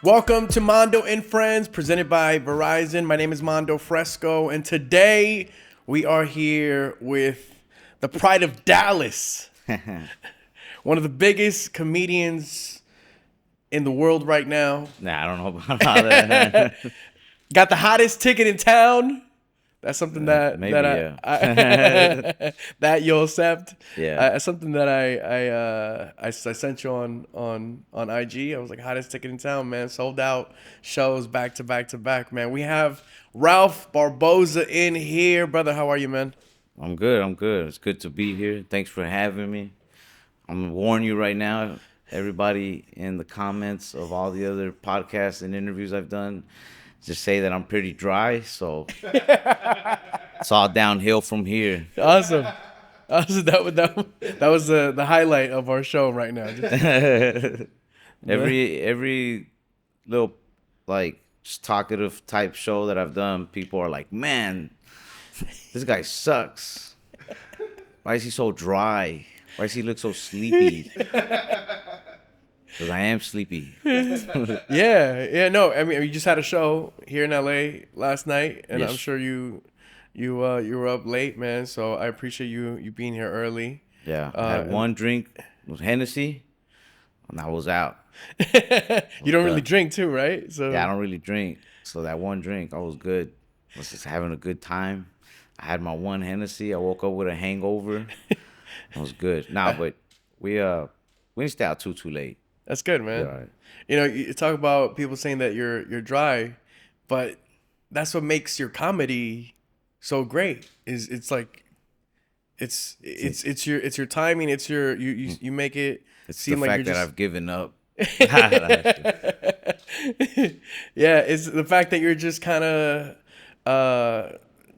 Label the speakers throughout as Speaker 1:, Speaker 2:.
Speaker 1: Welcome to Mando and Friends, presented by Verizon. My name is Mando Fresko, and today we are here with the pride of Dallas, one of the biggest comedians in the world right now.
Speaker 2: Nah, I don't know about all that.
Speaker 1: Got the hottest ticket in town. That's something that
Speaker 2: maybe,
Speaker 1: that
Speaker 2: yeah.
Speaker 1: that you'll accept.
Speaker 2: Yeah.
Speaker 1: Something that I sent you on IG. I was like, hottest ticket in town, man. Sold out shows back to back to back, man. We have Ralph Barbosa in here, brother. How are you, man?
Speaker 2: I'm good. It's good to be here. Thanks for having me. I'm gonna warn you right now, everybody in the comments of all the other podcasts and interviews I've done, just say that I'm pretty dry, so it's all downhill from here.
Speaker 1: Awesome. That was the highlight of our show right now.
Speaker 2: Every little like just talkative type show that I've done, people are like, man, this guy sucks. Why is he so dry? Why does he look so sleepy? Because I am sleepy.
Speaker 1: Yeah. No, I mean, you just had a show here in LA last night, and
Speaker 2: Yes.
Speaker 1: I'm sure you were up late, man. So I appreciate you being here early.
Speaker 2: Yeah, I had one drink, it was Hennessy, and I was out.
Speaker 1: You don't really drink too, right? So
Speaker 2: Yeah, I don't really drink. So that one drink, I was good. I was just having a good time. I had my one Hennessy. I woke up with a hangover. I was good. Nah, but we didn't stay out too late.
Speaker 1: That's good, man.
Speaker 2: Yeah, all right.
Speaker 1: You know, you talk about people saying that you're dry, but that's what makes your comedy so great. Is it's like it's your timing. It's your you make it
Speaker 2: It's
Speaker 1: seem
Speaker 2: the
Speaker 1: like
Speaker 2: fact
Speaker 1: you're
Speaker 2: that
Speaker 1: just
Speaker 2: I've given up.
Speaker 1: yeah. It's the fact that you're just kind of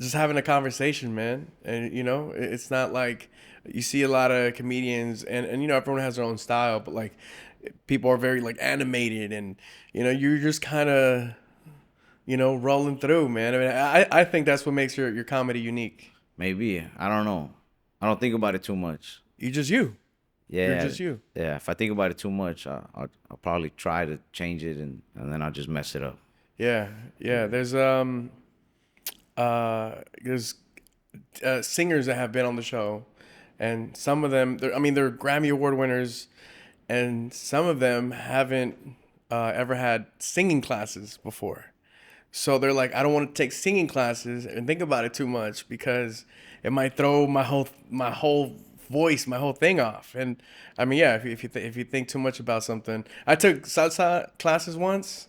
Speaker 1: just having a conversation, man. And you know, it's not like you see a lot of comedians, and you know, everyone has their own style, but like people are very like animated, and you know, you're just kind of, you know, rolling through, man. I mean, I think that's what makes your comedy unique.
Speaker 2: Maybe. I don't know. I don't think about it too much.
Speaker 1: You just you.
Speaker 2: Yeah.
Speaker 1: You're just you.
Speaker 2: Yeah. If I think about it too much, I'll probably try to change it and then I'll just mess it up.
Speaker 1: Yeah. There's singers that have been on the show, and some of them, they're Grammy Award winners, and some of them haven't ever had singing classes before. So they're like, I don't want to take singing classes and think about it too much because it might throw my whole voice, my whole thing off. And I mean, yeah, if you think too much about something, I took salsa classes once,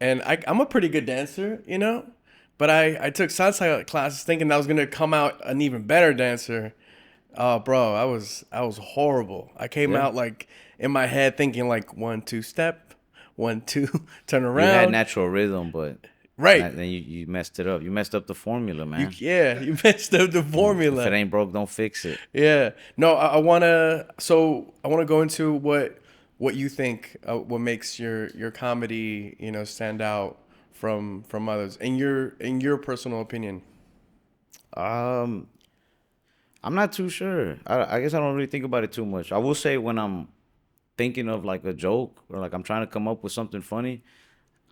Speaker 1: and I'm a pretty good dancer, you know, but I took salsa classes thinking I was gonna come out an even better dancer. Oh, bro, I was horrible. I came out like in my head thinking like 1 2 step, 1 2 turn
Speaker 2: You
Speaker 1: around.
Speaker 2: had natural rhythm, but
Speaker 1: Right.
Speaker 2: then you messed it up. You messed up the formula, man.
Speaker 1: You messed up the formula.
Speaker 2: If it ain't broke, don't fix it.
Speaker 1: Yeah. No, I wanna go into what you think what makes your comedy, you know, stand out from others in your personal opinion.
Speaker 2: Um, I'm not too sure. I guess I don't really think about it too much. I will say when I'm thinking of like a joke or like I'm trying to come up with something funny,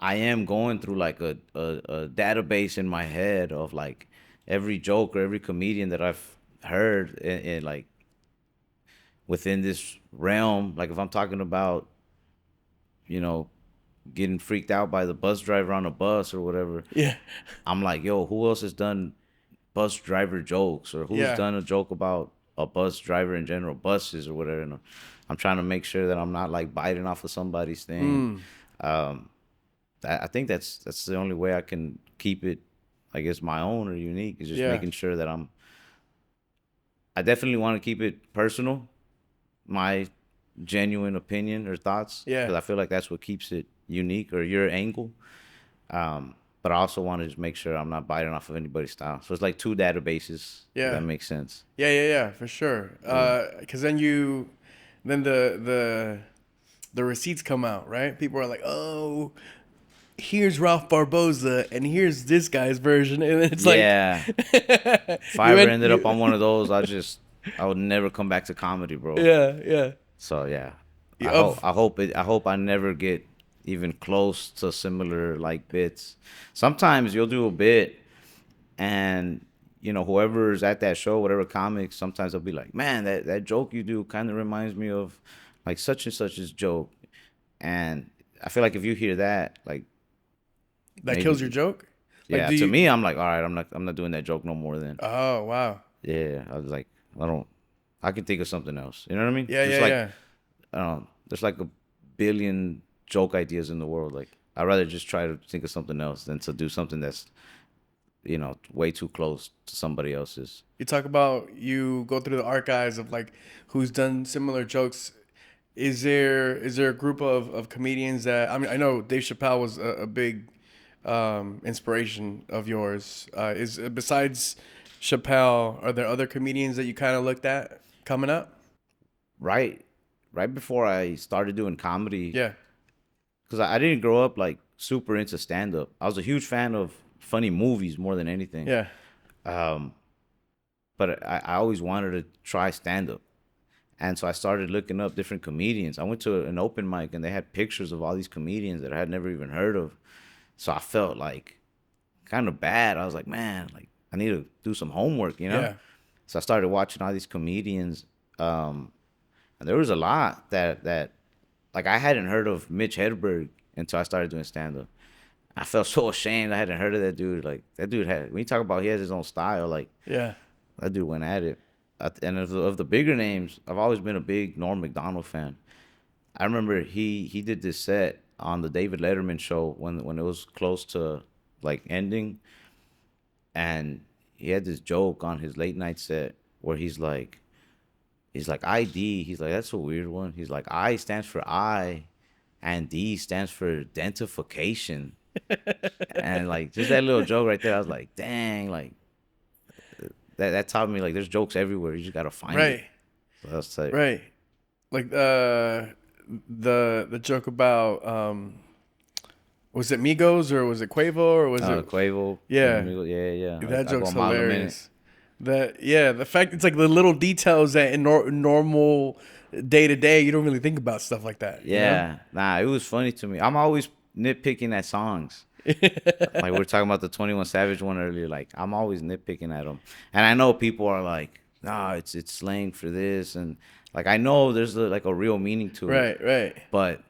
Speaker 2: I am going through like a database in my head of like every joke or every comedian that I've heard in like within this realm. Like if I'm talking about, you know, getting freaked out by the bus driver on a bus or whatever,
Speaker 1: Yeah.
Speaker 2: I'm like, yo, who else has done bus driver jokes or who's
Speaker 1: Yeah.
Speaker 2: done a joke about a bus driver in general, buses or whatever. And I'm trying to make sure that I'm not like biting off of somebody's thing. I think that's the only way I can keep it, I guess, my own or unique is just
Speaker 1: Yeah.
Speaker 2: making sure that I definitely want to keep it personal, my genuine opinion or thoughts.
Speaker 1: Yeah.
Speaker 2: Because I feel like that's what keeps it unique or your angle. But I also want to just make sure I'm not biting off of anybody's style. So it's like two databases.
Speaker 1: Yeah.
Speaker 2: If that makes sense.
Speaker 1: Yeah, for sure. Because then the receipts come out, right? People are like, oh, here's Ralph Barbosa and here's this guy's version, and it's like,
Speaker 2: Yeah. If I ever ended up on one of those, I would never come back to comedy, bro.
Speaker 1: yeah.
Speaker 2: So yeah.
Speaker 1: Yeah,
Speaker 2: I hope I never get even close to similar like bits. Sometimes you'll do a bit, and whoever's at that show, whatever comics, sometimes they'll be like, man, that joke you do kind of reminds me of like such and such's joke. And I feel like if you hear that, like
Speaker 1: That kills your
Speaker 2: maybe,
Speaker 1: joke. Like,
Speaker 2: yeah,
Speaker 1: do
Speaker 2: to
Speaker 1: you?
Speaker 2: me, I'm like, all right, I'm not doing that joke no more then.
Speaker 1: Oh wow.
Speaker 2: Yeah, I was like, I don't, I can think of something else. You know what I mean?
Speaker 1: Yeah,
Speaker 2: There's
Speaker 1: yeah,
Speaker 2: like,
Speaker 1: yeah.
Speaker 2: I don't know, there's like a billion joke ideas in the world. Like, I'd rather just try to think of something else than to do something that's, way too close to somebody else's.
Speaker 1: You talk about you go through the archives of like who's done similar jokes. Is there a group of comedians that I mean I know Dave Chappelle was a big inspiration of yours. Is besides Chappelle, are there other comedians that you kind of looked at coming up?
Speaker 2: Right, right before I started doing comedy,
Speaker 1: Yeah,
Speaker 2: because I didn't grow up like super into stand up. I was a huge fan of funny movies more than anything.
Speaker 1: yeah.
Speaker 2: Um, but I always wanted to try stand up. And so I started looking up different comedians. I went to an open mic and they had pictures of all these comedians that I had never even heard of. So I felt like kind of bad. I was like, man, like I need to do some homework.
Speaker 1: Yeah.
Speaker 2: So I started watching all these comedians. And there was a lot that like I hadn't heard of Mitch Hedberg until I started doing stand up. I felt so ashamed I hadn't heard of that dude. Like that dude when you talk about he has his own style, like
Speaker 1: Yeah.
Speaker 2: that dude went at it. And of the bigger names, I've always been a big Norm Macdonald fan. I remember he did this set on the David Letterman show when it was close to like ending, and he had this joke on his late night set where he's like ID. He's like, that's a weird one. He's like, I stands for I, and D stands for identification. And like just that little joke right there, I was like, dang, like that taught me like there's jokes everywhere. You just gotta find it.
Speaker 1: Right.
Speaker 2: So that's like,
Speaker 1: Right. Like the joke about was it Migos or was it Quavo or was it
Speaker 2: Quavo.
Speaker 1: yeah.
Speaker 2: Yeah.
Speaker 1: That
Speaker 2: I go
Speaker 1: joke's
Speaker 2: a mile a minute.
Speaker 1: hilarious. That yeah, the fact it's like the little details that in normal day to day you don't really think about stuff like that.
Speaker 2: Yeah, nah, it was funny to me. I'm always nitpicking at songs. Like we were talking about the 21 Savage one earlier. Like I'm always nitpicking at them, and I know people are like, "Nah, it's slang for this," and like I know there's like a real meaning to it.
Speaker 1: Right, right,
Speaker 2: But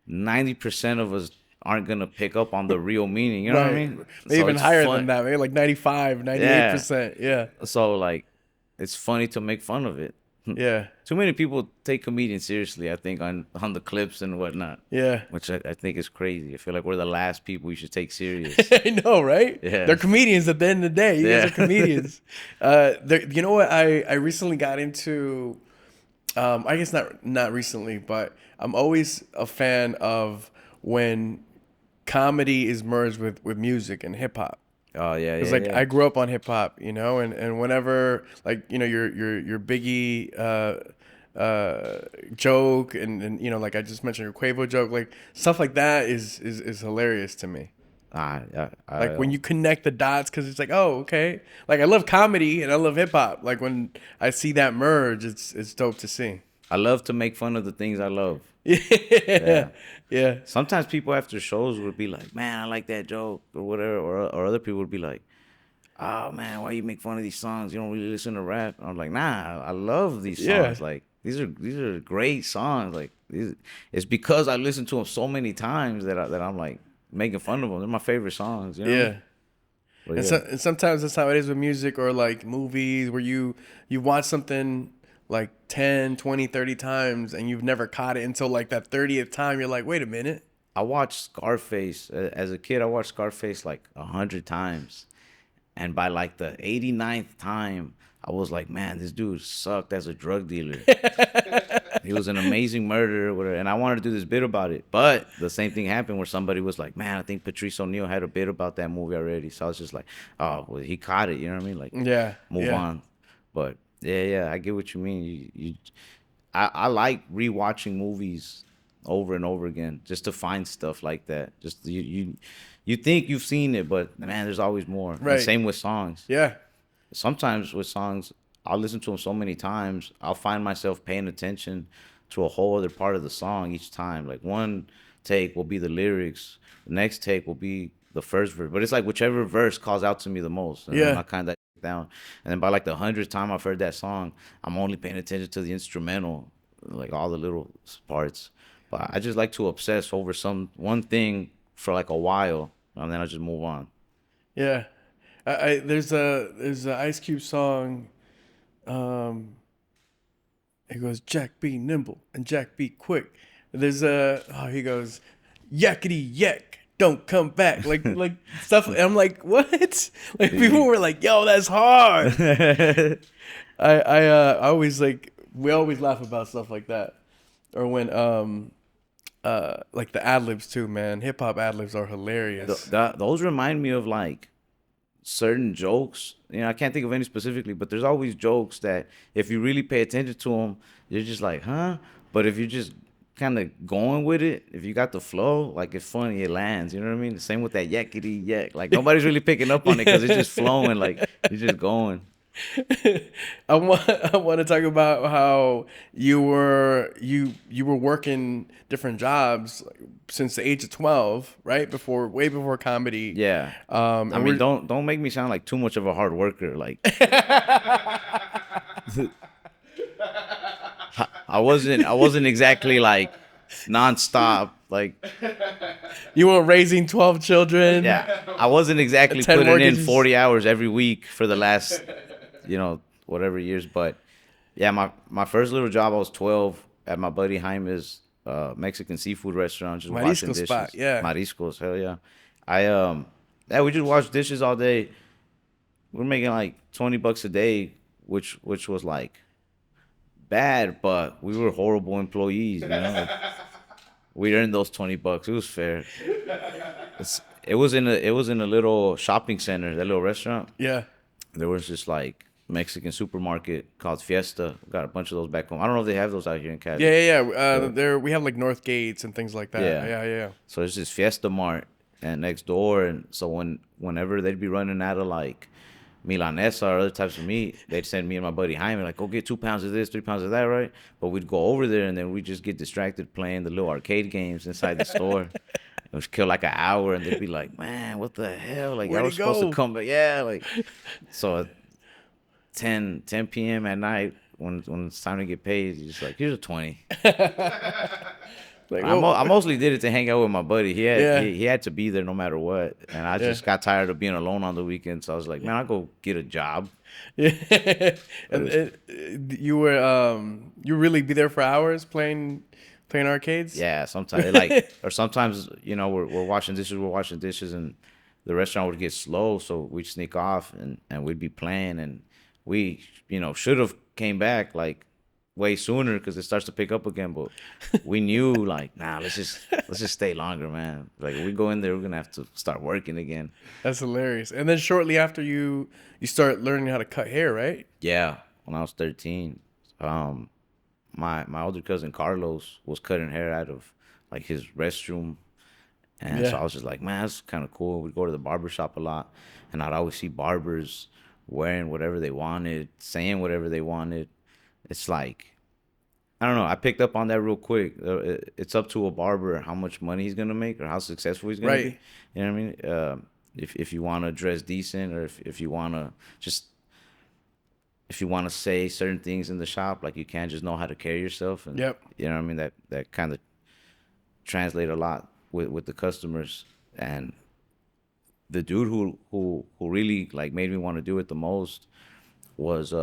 Speaker 2: 90% of us aren't gonna pick up on the real meaning. You know what I
Speaker 1: right.
Speaker 2: mean?
Speaker 1: Maybe
Speaker 2: So
Speaker 1: even
Speaker 2: it's
Speaker 1: higher
Speaker 2: fun.
Speaker 1: than that. Maybe like 95,
Speaker 2: Yeah.
Speaker 1: 98%. Yeah,
Speaker 2: So like, it's funny to make fun of it.
Speaker 1: yeah,
Speaker 2: Too many people take comedians seriously, I think, on the clips and whatnot,
Speaker 1: yeah.
Speaker 2: which I think is crazy. I feel like we're the last people you should take serious.
Speaker 1: I know, right?
Speaker 2: Yeah.
Speaker 1: They're comedians at the end of the day. You guys
Speaker 2: Yeah.
Speaker 1: are comedians. You know what? I recently got into. I guess not recently, but I'm always a fan of when comedy is merged with music and hip hop.
Speaker 2: Oh yeah,
Speaker 1: Because
Speaker 2: yeah,
Speaker 1: like
Speaker 2: yeah.
Speaker 1: I grew up on hip hop, and whenever like your Biggie joke and like I just mentioned your Quavo joke, like stuff like that is hilarious to me. Like when you connect the dots, because it's like, oh, okay. Like I love comedy and I love hip hop. Like when I see that merge, it's dope to see.
Speaker 2: I love to make fun of the things I love.
Speaker 1: Yeah, yeah,
Speaker 2: Sometimes people after shows would be like, "Man, I like that joke," or whatever, or other people would be like, "Oh man, why you make fun of these songs? You don't really listen to rap." I'm like, "Nah, I love these songs.
Speaker 1: Yeah.
Speaker 2: Like these are great songs. Like it's because I listened to them so many times that I'm like making fun of them. They're my favorite songs. You know?
Speaker 1: yeah."
Speaker 2: But
Speaker 1: And,
Speaker 2: yeah.
Speaker 1: so, and sometimes that's how it is with music or like movies where you watch something like 10, 20, 30 times and you've never caught it until like that 30th time. You're like, wait a minute.
Speaker 2: I watched Scarface as a kid. I watched Scarface like 100 times, and by like the 89th time, I was like, "Man, this dude sucked as a drug dealer. He was an amazing murderer, whatever." And I wanted to do this bit about it, but the same thing happened where somebody was like, "Man, I think Patrice O'Neal had a bit about that movie already." So I was just like, "Oh, well, he caught it." You know what I mean? Like,
Speaker 1: Yeah.
Speaker 2: move
Speaker 1: yeah.
Speaker 2: on. But yeah, I get what you mean. I like rewatching movies over and over again just to find stuff like that. Just you think you've seen it, but man, there's always more. And
Speaker 1: Right.
Speaker 2: same with songs.
Speaker 1: Yeah.
Speaker 2: Sometimes with songs, I'll listen to them so many times, I'll find myself paying attention to a whole other part of the song each time. Like one take will be the lyrics. The next take will be the first verse. But it's like whichever verse calls out to me the most. And then
Speaker 1: Yeah.
Speaker 2: I kind of down. And then by like the 100th time I've heard that song, I'm only paying attention to the instrumental, like all the little parts. But I just like to obsess over some one thing for like a while, and then I just move on.
Speaker 1: Yeah. There's a Ice Cube song. Um, it goes Jack be nimble and Jack be quick. There's a he goes yakety yak. Don't come back, like stuff. And I'm like, what? Like people were like, "Yo, that's hard." I always like we always laugh about stuff like that, or when like the ad libs too, man. Hip hop ad libs are hilarious.
Speaker 2: Those remind me of like certain jokes. You know, I can't think of any specifically, but there's always jokes that if you really pay attention to them, you're just like, huh? But if you're just kind of going with it, if you got the flow, like it's funny, it lands. You know what I mean? The same with that yakety yak. Like nobody's really picking up on it because it's just flowing. Like you're just going.
Speaker 1: I want to talk about how you were working different jobs like, since the age of 12, right? Way before comedy.
Speaker 2: Yeah. I
Speaker 1: And
Speaker 2: mean, don't make me sound like too much of a hard worker. Like I wasn't exactly like nonstop. Like
Speaker 1: you were raising 12 children.
Speaker 2: yeah, I wasn't exactly
Speaker 1: 10
Speaker 2: putting in
Speaker 1: mortgages.
Speaker 2: 40 hours every week for the last, whatever years. But yeah, my first little job, I was 12 at my buddy Jaime's Mexican seafood restaurant, just washing
Speaker 1: Marisco
Speaker 2: dishes.
Speaker 1: spot, yeah.
Speaker 2: Mariscos, hell yeah. Yeah, we just washed dishes all day. We're making like $20 a day, which was like bad, but we were horrible employees. Like, we earned those $20. It was fair. It was in a little shopping center, that little restaurant.
Speaker 1: Yeah.
Speaker 2: There was this like Mexican supermarket called Fiesta. Got a bunch of those back home. I don't know if they have those out here in Cali.
Speaker 1: Yeah. There we have like North Gates and things like that.
Speaker 2: Yeah.
Speaker 1: Yeah.
Speaker 2: So it's this Fiesta Mart and next door, and so whenever they'd be running out of like milanesa or other types of meat, they'd send me and my buddy Jaime like, go get 2 pounds of this, 3 pounds of that, right? But we'd go over there and then we'd just get distracted playing the little arcade games inside the store. It was kill like an hour, and they'd be like, man, what the hell? Like,
Speaker 1: Where'd
Speaker 2: I was
Speaker 1: he
Speaker 2: supposed
Speaker 1: go?
Speaker 2: to come back. Yeah, like, so at 10 p.m. at night, when it's time to get paid, you're just like, here's a 20.
Speaker 1: Like,
Speaker 2: I mostly did it to hang out with my buddy.
Speaker 1: Yeah.
Speaker 2: He had to be there no matter what. And I just got tired of being alone on the weekends. So I was like, man, I'll go get a job.
Speaker 1: yeah. And you really be there for hours playing arcades?
Speaker 2: Yeah, sometimes or sometimes, we're washing dishes and the restaurant would get slow, so we'd sneak off and we'd be playing, and we, should have came back like way sooner because it starts to pick up again, but we knew like, nah, let's just stay longer, man. Like we go in there, we're gonna have to start working again.
Speaker 1: That's hilarious. And then shortly after you start learning how to cut hair, right?
Speaker 2: Yeah, when I was 13, my older cousin Carlos was cutting hair out of like his restroom, and so I was just like, man, that's kind of cool. We'd go to the barber shop a lot, and I'd always see barbers wearing whatever they wanted, saying whatever they wanted. It's like, I don't know. I picked up on that real quick. It's up to a barber how much money he's gonna make or how successful he's gonna be. You know what I mean? If you want to dress decent, or if you want to if you want to say certain things in the shop, like you can't just know how to carry yourself. And
Speaker 1: Yep.
Speaker 2: you know what I mean? That kind of translate a lot with the customers. And the dude who really like made me want to do it the most was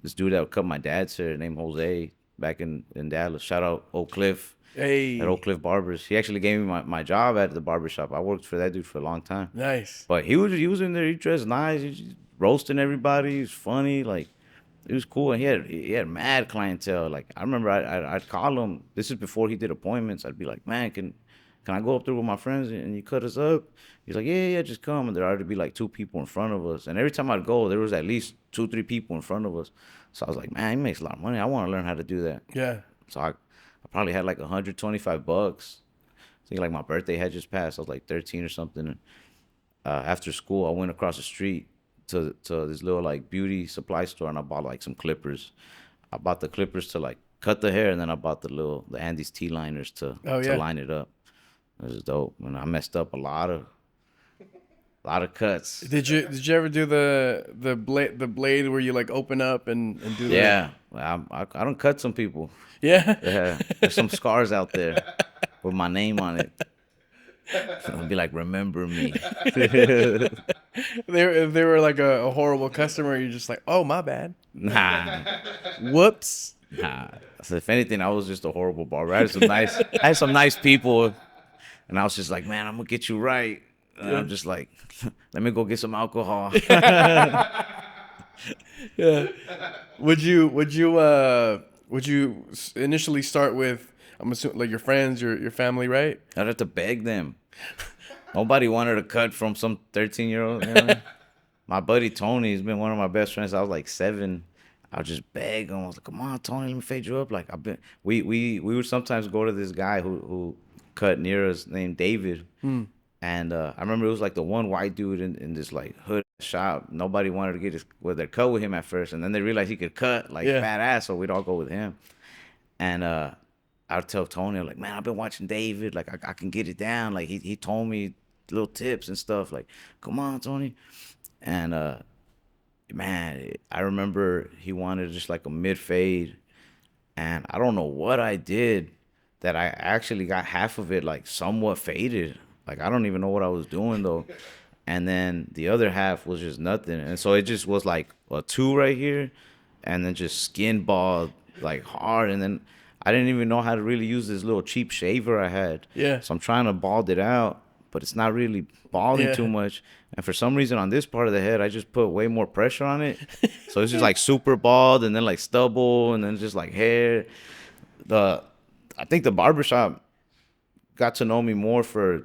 Speaker 2: this dude that would cut my dad's hair named Jose back in Dallas. Shout out Oak Cliff.
Speaker 1: Hey.
Speaker 2: At Oak Cliff Barbers. He actually gave me my job at the barbershop. I worked for that dude for a long time.
Speaker 1: Nice.
Speaker 2: But he was in there, he dressed nice, he was roasting everybody, he was funny, like it was cool. And he had mad clientele. Like I remember I'd call him. This is before he did appointments. I'd be like, man, can I go up there with my friends and you cut us up? He's like, yeah, just come. And there'd already be like 2 people in front of us. And every time I'd go, there was at least 2-3 people in front of us. So I was like, man, he makes a lot of money. I want to learn how to do that.
Speaker 1: Yeah.
Speaker 2: So I probably had like $125. I think like my birthday had just passed. I was like 13 or something. And after school, I went across the street to this little like beauty supply store, and I bought like some clippers. I bought the clippers to like cut the hair, and then I bought the Andy's T liners to line it up. It was dope. And I messed up a lot of cuts.
Speaker 1: Did you ever do the blade where you like open up and do the
Speaker 2: Yeah, I don't cut some people.
Speaker 1: yeah?
Speaker 2: Yeah, there's some scars out there with my name on it. I'll be like, remember me.
Speaker 1: If they were like a horrible customer, you're just like, oh my bad,
Speaker 2: Nah,
Speaker 1: whoops.
Speaker 2: nah. So if anything, I was just a horrible barber. I had some nice people, and I was just like, man, I'm gonna get you right. And
Speaker 1: Yeah.
Speaker 2: I'm just like, let me go get some alcohol.
Speaker 1: Yeah. Would you initially start with, I'm assuming, like your friends, your family, right?
Speaker 2: I'd have to beg them. Nobody wanted a cut from some 13-year-old. You know? My buddy Tony has been one of my best friends. I was like 7. I would just beg him. I was like, "Come on, Tony, let me fade you up." Like I've been. We would sometimes go to this guy who cut near us named David. And I remember it was like the one white dude in this like hood shop. Nobody wanted to get their cut with him at first, and then they realized he could cut like
Speaker 1: Yeah.
Speaker 2: badass, so we'd all go with him. And I'd tell Tony, like, man, I've been watching David. Like, I can get it down. Like, he told me little tips and stuff. Like, come on, Tony. And, man, I remember he wanted just like a mid fade. And I don't know what I did that I actually got half of it, like, somewhat faded. Like, I don't even know what I was doing, though. And then the other half was just nothing. And so it just was like a 2 right here. And then just skin bald, like, hard. And then I didn't even know how to really use this little cheap shaver I had.
Speaker 1: Yeah.
Speaker 2: So I'm trying to bald it out, but it's not really balding
Speaker 1: Yeah.
Speaker 2: too much. And for some reason on this part of the head, I just put way more pressure on it. So it's just like super bald and then like stubble and then just like hair. I think the barbershop got to know me more for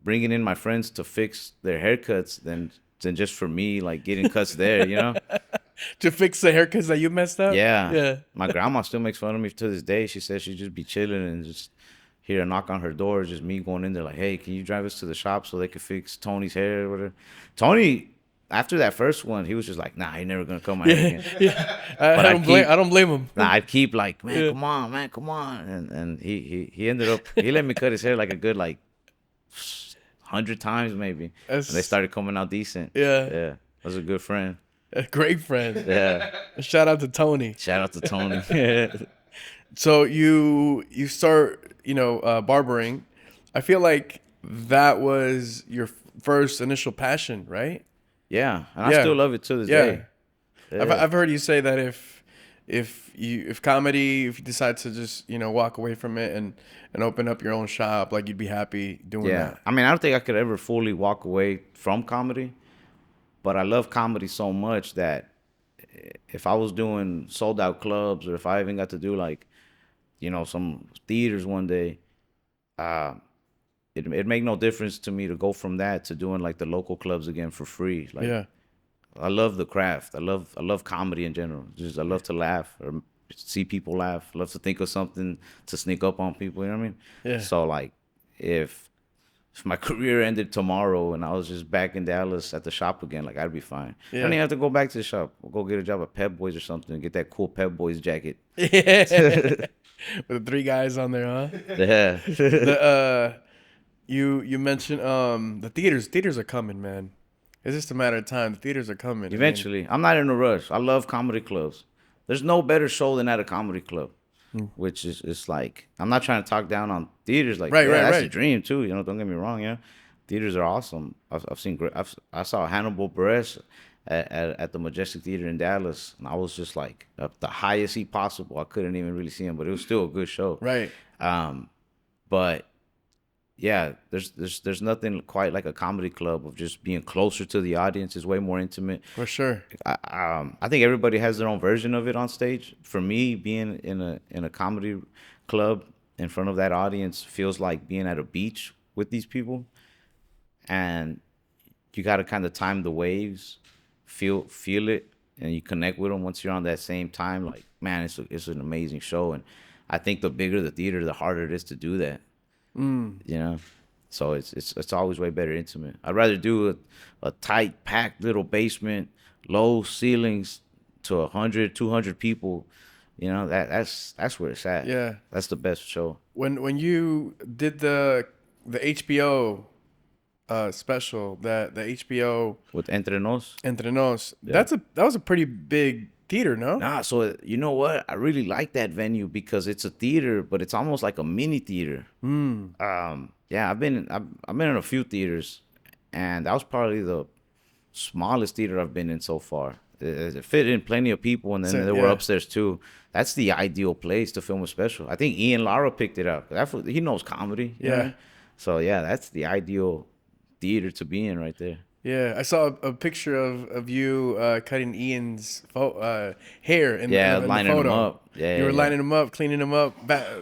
Speaker 2: bringing in my friends to fix their haircuts than just for me like getting cuts there, you know?
Speaker 1: To fix the haircuts that you messed up.
Speaker 2: Yeah.
Speaker 1: Yeah.
Speaker 2: My grandma still makes fun of me to this day. She says she'd just be chilling and just hear a knock on her door, just me going in there like, hey, can you drive us to the shop so they can fix Tony's hair or whatever? Tony, after that first one, he was just like, nah, you're never gonna cut my hair again.
Speaker 1: Yeah.
Speaker 2: But
Speaker 1: I don't blame him.
Speaker 2: Nah, I'd keep like, man,
Speaker 1: Yeah.
Speaker 2: come on, man, come on. And he ended up he let me cut his hair like a good like 100 times maybe. And they
Speaker 1: That's-
Speaker 2: started coming out decent.
Speaker 1: Yeah.
Speaker 2: Yeah. Was a good friend.
Speaker 1: A great friend.
Speaker 2: Yeah.
Speaker 1: Shout out to Tony.
Speaker 2: Shout out to Tony.
Speaker 1: So you start, barbering. I feel like that was your first initial passion, right?
Speaker 2: Yeah. And I
Speaker 1: Yeah.
Speaker 2: still love it to this
Speaker 1: Yeah.
Speaker 2: day.
Speaker 1: I've heard you say that if you decide to just walk away from it and open up your own shop, like you'd be happy doing
Speaker 2: Yeah.
Speaker 1: that.
Speaker 2: I mean, I don't think I could ever fully walk away from comedy, but I love comedy so much that if I was doing sold out clubs or if I even got to do like, some theaters one day, it'd make no difference to me to go from that to doing like the local clubs again for free. Like,
Speaker 1: Yeah.
Speaker 2: I love the craft. I love comedy in general. Just I love to laugh or see people laugh. I love to think of something to sneak up on people. You know what I mean?
Speaker 1: Yeah.
Speaker 2: So like, if my career ended tomorrow and I was just back in Dallas at the shop again, like I'd be fine. I
Speaker 1: Yeah.
Speaker 2: don't even have to go back to the shop. I'll go get a job at Pep Boys or something and get that cool Pep Boys jacket.
Speaker 1: Yeah. With the 3 guys on there, huh?
Speaker 2: Yeah.
Speaker 1: You mentioned the theaters. Theaters are coming, man. It's just a matter of time. The theaters are coming. I mean,
Speaker 2: Eventually. I'm not in a rush. I love comedy clubs. There's no better show than at a comedy club. Which is it's like I'm not trying to talk down on theaters. Like
Speaker 1: Right,
Speaker 2: yeah,
Speaker 1: right,
Speaker 2: that's
Speaker 1: right.
Speaker 2: a dream too. Don't get me wrong. Yeah, theaters are awesome. I've seen great. I saw Hannibal Buress at the Majestic Theater in Dallas, and I was just like up the highest seat possible. I couldn't even really see him, but it was still a good show.
Speaker 1: right.
Speaker 2: But yeah, there's nothing quite like a comedy club of just being closer to the audience. It's way more intimate.
Speaker 1: For sure.
Speaker 2: I think everybody has their own version of it on stage. For me, being in a comedy club in front of that audience feels like being at a beach with these people, and you got to kind of time the waves, feel it, and you connect with them once you're on that same time. Like, man, it's an amazing show, and I think the bigger the theater, the harder it is to do that. So it's always way better intimate. I'd rather do a tight, packed little basement, low ceilings to 100, 200 people. That's where it's at.
Speaker 1: Yeah.
Speaker 2: That's the best show.
Speaker 1: When you did the the HBO special, that the HBO
Speaker 2: with Entre Nos.
Speaker 1: Entre Nos.
Speaker 2: Yeah.
Speaker 1: That was a pretty big theater, no?
Speaker 2: Nah, so you know what? I really like that venue because it's a theater, but it's almost like a mini theater. Yeah, I've been in a few theaters, and that was probably the smallest theater I've been in so far. It fit in plenty of people, and then
Speaker 1: So,
Speaker 2: there were
Speaker 1: yeah.
Speaker 2: upstairs too. That's the ideal place to film a special. I think Ian Lara picked it up. He knows comedy. You know what I
Speaker 1: Yeah.
Speaker 2: mean? So yeah, that's the ideal theater to be in right there.
Speaker 1: Yeah, I saw a picture of you cutting Ian's hair
Speaker 2: Yeah,
Speaker 1: in the
Speaker 2: lining them
Speaker 1: photo.
Speaker 2: up. Yeah,
Speaker 1: You
Speaker 2: yeah,
Speaker 1: were
Speaker 2: yeah.
Speaker 1: lining him up, cleaning him up.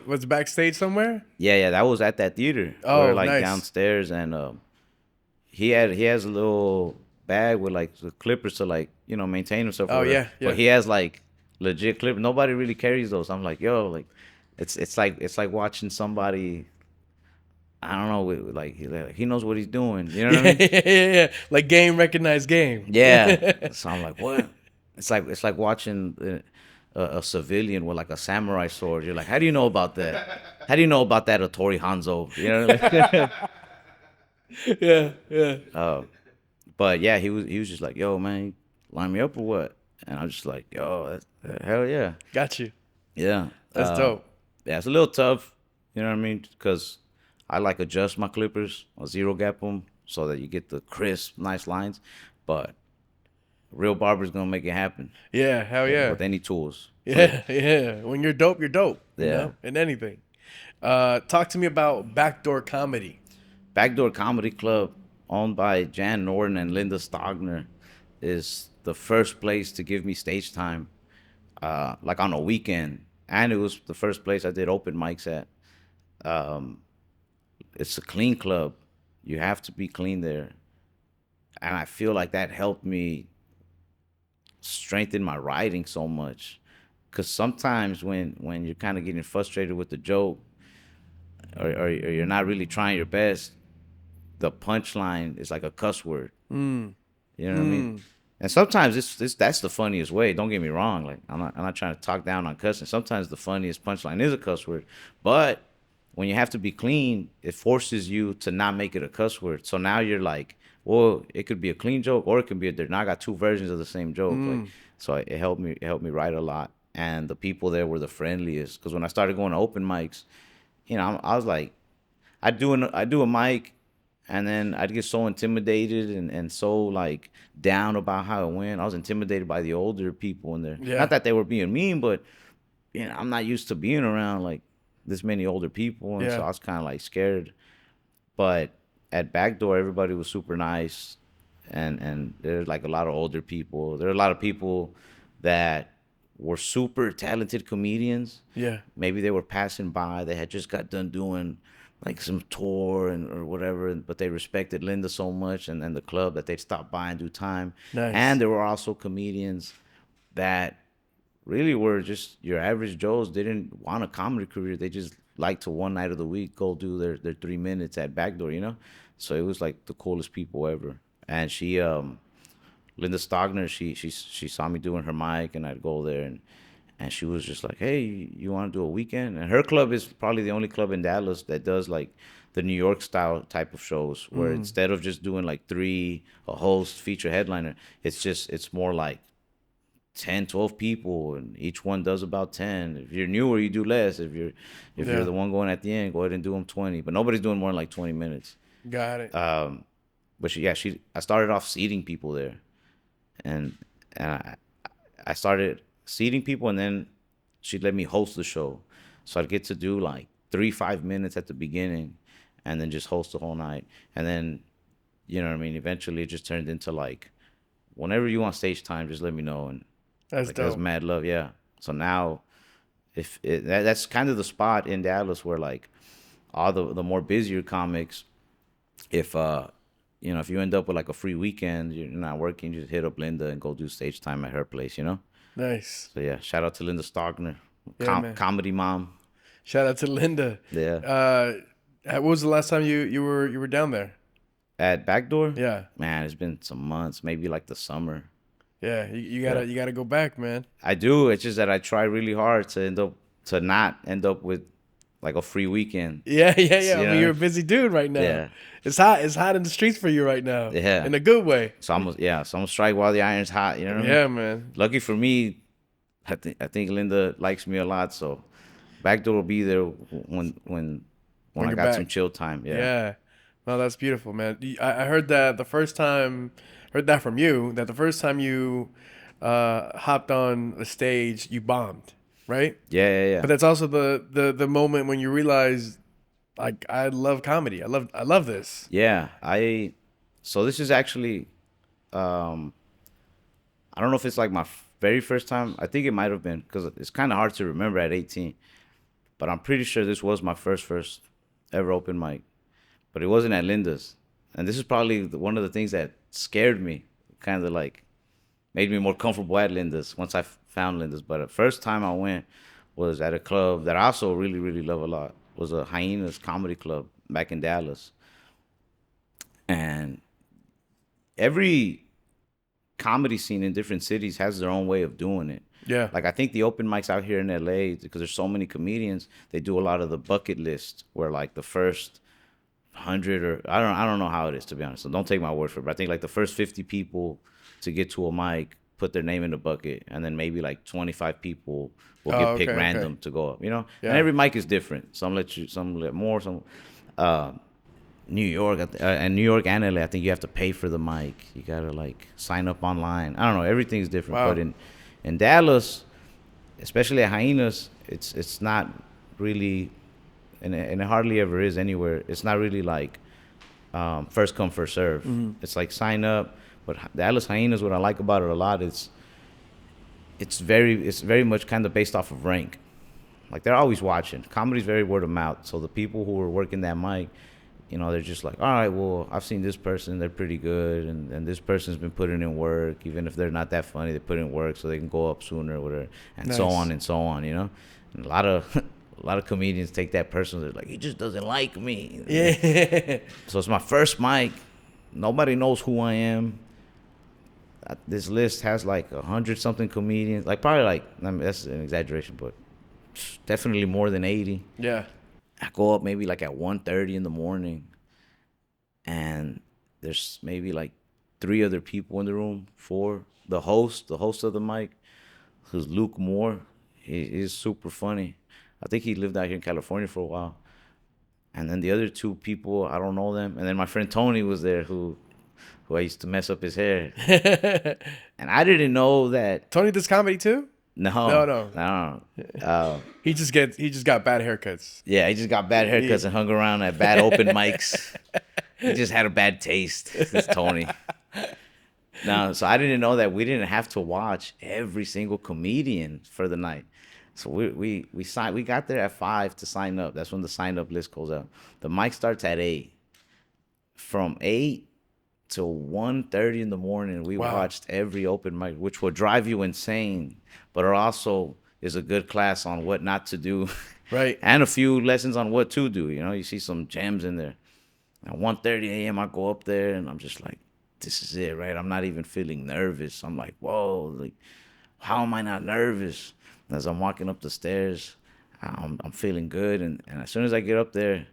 Speaker 1: Was it backstage somewhere?
Speaker 2: Yeah, yeah, that was at that theater. We're
Speaker 1: Oh,
Speaker 2: like
Speaker 1: nice.
Speaker 2: downstairs, and he has a little bag with like the clippers to like maintain himself or
Speaker 1: Oh,
Speaker 2: whatever.
Speaker 1: yeah, yeah.
Speaker 2: But he has like legit clippers. Nobody really carries those. I'm like, yo, like it's like watching somebody. I don't know, like he knows what he's doing. You know what I
Speaker 1: Yeah,
Speaker 2: mean?
Speaker 1: yeah, yeah, yeah. Like game recognized game.
Speaker 2: Yeah. So I'm like, what? It's like watching a civilian with like a samurai sword. You're like, how do you know about that? How do you know about that, Otori Hanzo? You know, like,
Speaker 1: Yeah, yeah.
Speaker 2: but yeah, he was just like, yo, man, line me up or what? And I was just like, yo, hell yeah,
Speaker 1: Got you.
Speaker 2: yeah,
Speaker 1: That's dope.
Speaker 2: yeah. It's a little tough, you know what I mean? Because I like adjust my clippers or zero gap them so that you get the crisp, nice lines. But real barber's gonna make it happen
Speaker 1: Yeah, hell yeah.
Speaker 2: with any tools. So,
Speaker 1: Yeah, yeah. When you're dope, you're dope. You
Speaker 2: Yeah.
Speaker 1: know, in anything. Talk to me about backdoor comedy.
Speaker 2: Backdoor Comedy Club, owned by Jan Norton and Linda Stogner, is the first place to give me stage time, like on a weekend, and it was the first place I did open mics at. It's a clean club. You have to be clean there, and I feel like that helped me strengthen my writing so much. Cause sometimes when you're kind of getting frustrated with the joke, or you're not really trying your best, the punchline is like a cuss word. You know what I mean? And sometimes it's that's the funniest way. Don't get me wrong. Like I'm not trying to talk down on cussing. Sometimes the funniest punchline is a cuss word, but when you have to be clean, it forces you to not make it a cuss word. So now you're like, well, it could be a clean joke or it could be a. Now I got two versions of the same joke. Like, so it helped me write a lot. And the people there were the friendliest. Because when I started going to open mics, I was like, I do a mic, and then I'd get so intimidated and so like down about how it went. I was intimidated by the older people in there.
Speaker 1: Yeah.
Speaker 2: Not that they were being mean, but I'm not used to being around like this many older people, and so
Speaker 1: Yeah.
Speaker 2: I was kind of like scared. But at Backdoor, everybody was super nice, and there's like a lot of older people. There are a lot of people that were super talented comedians.
Speaker 1: Yeah.
Speaker 2: Maybe they were passing by. They had just got done doing like some tour or whatever, but they respected Linda so much and the club that they'd stop by and do time.
Speaker 1: Nice.
Speaker 2: And there were also comedians that really were just your average Joes, didn't want a comedy career. They just like to one night of the week go do their 3 minutes at Backdoor. So it was like the coolest people ever. And she Linda Stogner, she saw me doing her mic, and I'd go there, and she was just like, hey, you want to do a weekend? And her club is probably the only club in Dallas that does like the New York style type of shows, where instead of just doing like a host, feature, headliner, it's more like 10, 12 people, and each one does about 10. If you're newer, you do less. If
Speaker 1: Yeah.
Speaker 2: you're the one going at the end, go ahead and do them 20. But nobody's doing more than like 20 minutes.
Speaker 1: Got it.
Speaker 2: But I started off seating people there, and I started seating people, and then she'd let me host the show, so I'd get to do like 3 5 minutes at the beginning, and then just host the whole night, and then you know what I mean. Eventually, it just turned into like, whenever you want stage time, just let me know, and
Speaker 1: That's
Speaker 2: like
Speaker 1: dope.
Speaker 2: that's mad love, yeah. So now, that's kind of the spot in Dallas where like all the more busier comics, if if you end up with like a free weekend, you're not working, you just hit up Linda and go do stage time at her place.
Speaker 1: Nice.
Speaker 2: So yeah, shout out to Linda Stogner,
Speaker 1: Yeah, man.
Speaker 2: comedy mom.
Speaker 1: Shout out to Linda.
Speaker 2: Yeah.
Speaker 1: What was the last time you were down there?
Speaker 2: At Backdoor,
Speaker 1: Yeah.
Speaker 2: man, it's been some months, maybe like the summer.
Speaker 1: Yeah. You gotta go back, man.
Speaker 2: I do. It's just that I try really hard to not end up with like a free weekend.
Speaker 1: Yeah, yeah, yeah.
Speaker 2: You
Speaker 1: I mean,
Speaker 2: know?
Speaker 1: you're a busy dude right now.
Speaker 2: Yeah.
Speaker 1: It's hot. It's hot in the streets for you right now.
Speaker 2: Yeah.
Speaker 1: In a good way.
Speaker 2: So I'm gonna strike while the iron's hot. You know what I mean?
Speaker 1: Yeah, man.
Speaker 2: Lucky for me, I think Linda likes me a lot, so backdoor will be there when I
Speaker 1: you're
Speaker 2: got some
Speaker 1: back.
Speaker 2: chill time. Yeah.
Speaker 1: Yeah. No, that's beautiful, man. I heard that the first time, heard that from you, that the first time you hopped on the stage, you bombed, right?
Speaker 2: Yeah, yeah, yeah.
Speaker 1: But that's also the moment when you realize, like, I love comedy. I love this.
Speaker 2: Yeah, so this is actually I don't know if it's like my very first time. I think it might have been because it's kind of hard to remember at 18. But I'm pretty sure this was my first ever open mic. But it wasn't at Linda's. And this is probably one of the things that scared me, kind of like made me more comfortable at Linda's once I found Linda's. But the first time I went was at a club that I also really, really love a lot. It was a Hyenas comedy club back in Dallas. And every comedy scene in different cities has their own way of doing it.
Speaker 1: Yeah.
Speaker 2: Like I think the open mics out here in LA, because there's so many comedians, they do a lot of the bucket list where like the first 100 or I don't know how it is, to be honest. So don't take my word for it. But I think like the first 50 people to get to a mic put their name in the bucket, and then maybe like 25 people will get picked random to go up. You know,
Speaker 1: Yeah.
Speaker 2: and every mic is different. Some let more, some. New York and New York and LA, I think you have to pay for the mic. You gotta like sign up online. I don't know. Everything's different.
Speaker 1: Wow.
Speaker 2: But in Dallas, especially at Hyenas, it's not really, and it hardly ever is anywhere. It's not really like first come first serve. It's like sign up. But Dallas Hyenas, what I like about it a lot is it's very much kind of based off of rank. Like they're always watching. Comedy's very word of mouth. So the people who are working that mic, you know, they're just like, all right, well, I've seen this person, they're pretty good, and this person's been putting in work. Even if they're not that funny, they put in work so they can go up sooner or whatever, and so on and so on, you know? And a lot of comedians take that personally. They're like, he just doesn't like me.
Speaker 1: Yeah.
Speaker 2: So it's my first mic. Nobody knows who I am. This list has like 100-something comedians. Like probably like, I mean, that's an exaggeration, but definitely more than 80.
Speaker 1: Yeah.
Speaker 2: I go up maybe like at 1:30 in the morning, and there's maybe like 3 other people in the room. 4. The host of the mic, who's Luke Moore. He's super funny. I think he lived out here in California for a while. And then the other 2 people, I don't know them. And then my friend Tony was there, who I used to mess up his hair. And I didn't know that.
Speaker 1: Tony does comedy too?
Speaker 2: No.
Speaker 1: He just got bad haircuts.
Speaker 2: Yeah, he just got bad haircuts and hung around at bad open mics. He just had a bad taste. It's Tony. No, so I didn't know that we didn't have to watch every single comedian for the night. So we got there at 5 to sign up. That's when the sign up list goes out. The mic starts at 8. From 8 till 1:30 in the morning, we watched every open mic, which will drive you insane, but it also is a good class on what not to do.
Speaker 1: Right.
Speaker 2: And a few lessons on what to do. You know, you see some gems in there. At 1:30 a.m., I go up there, and I'm just like, this is it, right? I'm not even feeling nervous. I'm like, whoa, like, how am I not nervous? And as I'm walking up the stairs, I'm feeling good. And as soon as I get up there,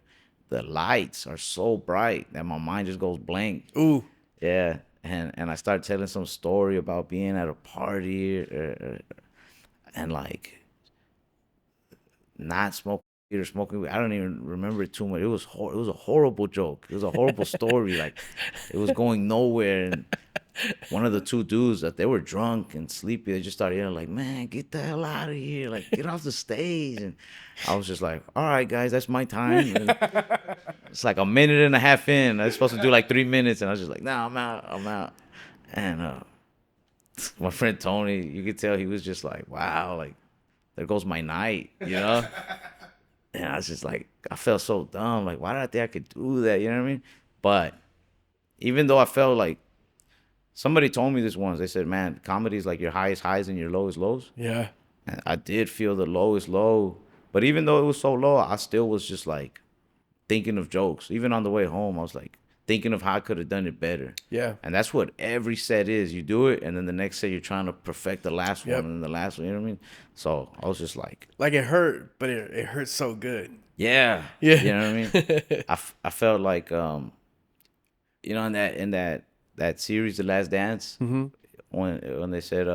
Speaker 2: the lights are so bright that my mind just goes blank.
Speaker 1: Ooh.
Speaker 2: Yeah. And I start telling some story about being at a party and like not smoking or smoking. I don't even remember it too much. It was a horrible joke. It was a horrible story. Like it was going nowhere. And one of the 2 dudes that they were drunk and sleepy, they just started yelling like, man, get the hell out of here. Like, get off the stage. And I was just like, all right, guys, that's my time. And it's like a minute and a half in. I was supposed to do like 3 minutes. And I was just like, nah, I'm out. And my friend Tony, you could tell he was just like, wow, like, there goes my night, you know? And I was just like, I felt so dumb. Like, why did I think I could do that? You know what I mean? But even though I felt like, somebody told me this once. They said, man, comedy is like your highest highs and your lowest lows.
Speaker 1: Yeah.
Speaker 2: And I did feel the lowest low. But even though it was so low, I still was just like thinking of jokes. Even on the way home, I was like thinking of how I could have done it better.
Speaker 1: Yeah.
Speaker 2: And that's what every set is. You do it, and then the next set you're trying to perfect the last one, and then the last one, you know what I mean? So I was just like
Speaker 1: it hurt, but it hurt so good.
Speaker 2: Yeah,
Speaker 1: Yeah.
Speaker 2: you know what I mean. I felt like you know, in that series, The Last Dance,
Speaker 1: Mm-hmm.
Speaker 2: when they said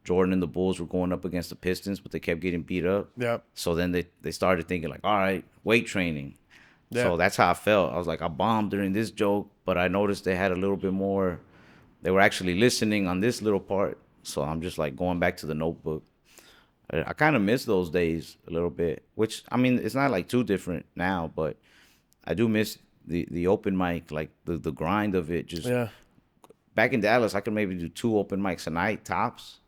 Speaker 2: Jordan and the Bulls were going up against the Pistons, but they kept getting beat up.
Speaker 1: Yep.
Speaker 2: So then they started thinking like, all right, weight training.
Speaker 1: Yeah.
Speaker 2: So that's how I felt. I was like, I bombed during this joke, but I noticed they had a little bit more. They were actually listening on this little part. So I'm just like going back to the notebook. I kind of miss those days a little bit, which I mean, it's not like too different now, but I do miss the open mic, like the grind of it. Just
Speaker 1: Yeah.
Speaker 2: back in Dallas, I could maybe do 2 open mics a night tops.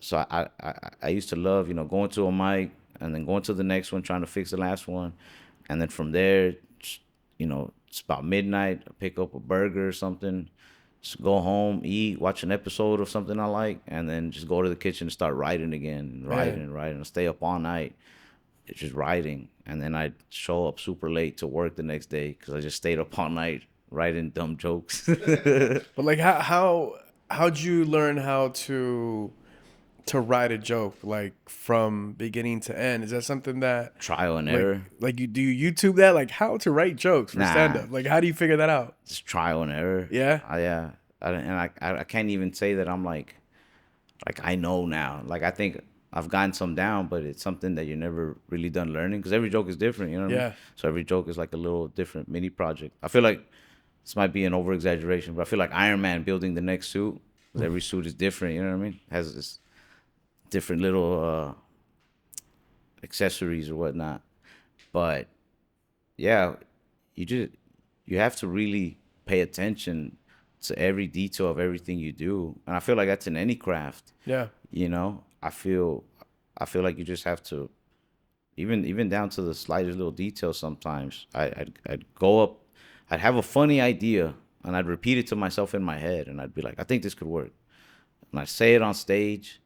Speaker 2: So I used to love, going to a mic and then going to the next one, trying to fix the last one, and then from there, it's about midnight. I pick up a burger or something, just go home, eat, watch an episode of something I like, and then just go to the kitchen and start writing again,
Speaker 1: Yeah.
Speaker 2: writing and writing, and stay up all night, just writing, and then I'd show up super late to work the next day because I just stayed up all night writing dumb jokes.
Speaker 1: But like, how'd you learn how to write a joke like from beginning to end? Is that something that
Speaker 2: Trial and error.
Speaker 1: like you do you YouTube that, like how to write jokes for stand
Speaker 2: Nah,
Speaker 1: up? Like how do you figure that out?
Speaker 2: just trial and error.
Speaker 1: Yeah.
Speaker 2: Yeah. I can't even say that I'm like I know now. Like I think I've gotten some down, but it's something that you're never really done learning because every joke is different. You know what I mean?
Speaker 1: Yeah.
Speaker 2: So every joke is like a little different mini project. I feel like this might be an over exaggeration, but I feel like Iron Man building the next suit because every suit is different. You know what I mean? Has this different little accessories or whatnot. But yeah, you just you have to really pay attention to every detail of everything you do, and I feel like that's in any craft.
Speaker 1: Yeah.
Speaker 2: I feel like you just have to, even down to the slightest little detail. Sometimes I'd go up, I'd have a funny idea, and I'd repeat it to myself in my head, and I'd be like, I think this could work, and I say it on stage,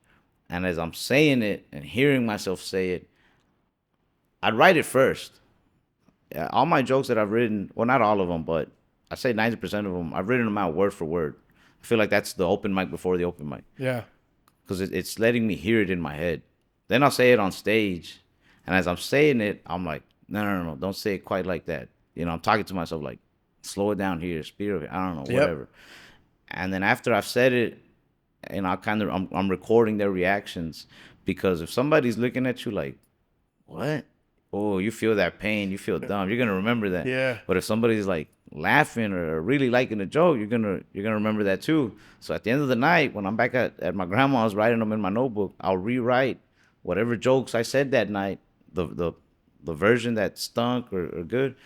Speaker 2: and as I'm saying it and hearing myself say it, I'd write it first. Yeah, all my jokes that I've written, well, not all of them, but I say 90% of them, I've written them out word for word. I feel like that's the open mic before the open mic
Speaker 1: Yeah.
Speaker 2: because it's letting me hear it in my head. Then I'll say it on stage, and as I'm saying it, I'm like, no, no, no, no, don't say it quite like that. I'm talking to myself like, slow it down here, speed of it, I don't know,
Speaker 1: Yep.
Speaker 2: whatever. And then after I've said it, and I'm recording their reactions because if somebody's looking at you like, what? Oh, you feel that pain, you feel dumb. You're gonna remember that.
Speaker 1: Yeah.
Speaker 2: But if somebody's like laughing or really liking the joke, you're gonna remember that too. So at the end of the night, when I'm back at my grandma's writing them in my notebook, I'll rewrite whatever jokes I said that night, the version that stunk or good,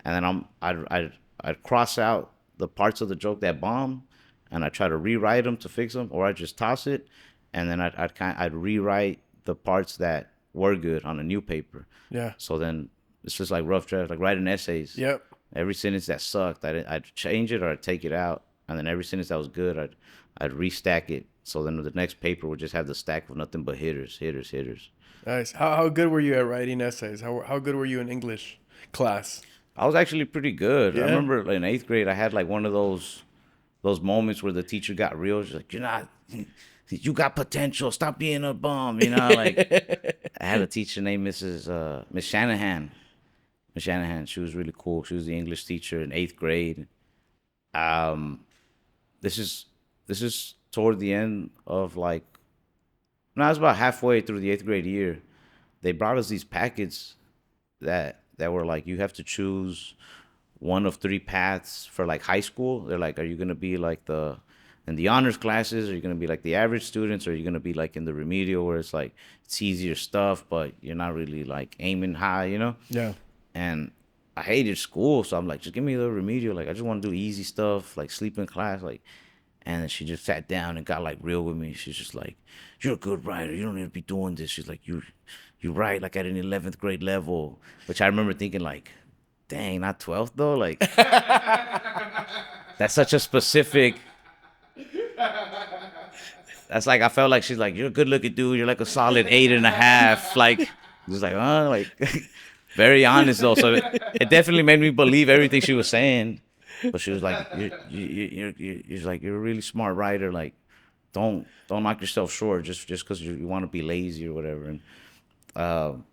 Speaker 2: and then I'd cross out the parts of the joke that bombed, and I try to rewrite them to fix them, or I just toss it, and then I'd rewrite the parts that were good on a new paper.
Speaker 1: Yeah.
Speaker 2: So then it's just like rough draft, like writing essays.
Speaker 1: Yep.
Speaker 2: Every sentence that sucked, I'd change it or I'd take it out, and then every sentence that was good, I'd restack it. So then the next paper would just have the stack of nothing but hitters, hitters, hitters.
Speaker 1: Nice. How good were you at writing essays? How good were you in English class?
Speaker 2: I was actually pretty good. I
Speaker 1: Yeah.
Speaker 2: remember in 8th grade, I had like one of those moments where the teacher got real. She's like, you got potential. Stop being a bum. Like I had a teacher named Miss Shanahan. Miss Shanahan, she was really cool. She was the English teacher in 8th grade. Um, this is toward the end of like, no, I was about halfway through the 8th grade year. They brought us these packets that were like, you have to choose one of 3 paths for like high school. They're like, are you gonna be like in the honors classes? Are you gonna be like the average students? Or are you gonna be like in the remedial where it's like it's easier stuff, but you're not really like aiming high?
Speaker 1: Yeah.
Speaker 2: And I hated school, so I'm like, just give me the remedial. Like I just want to do easy stuff, like sleep in class, like. And then she just sat down and got like real with me. She's just like, "You're a good writer. You don't need to be doing this." She's like, "You write like at an 11th grade level," which I remember thinking like, "Dang, not 12th though." Like that's such a specific. That's like I felt like she's like, "You're a good looking dude. You're like a solid 8.5." Like just like, like very honest though. So it definitely made me believe everything she was saying. But she was like, you're like, you're a really smart writer. Like, don't knock yourself short just because you want to be lazy or whatever. And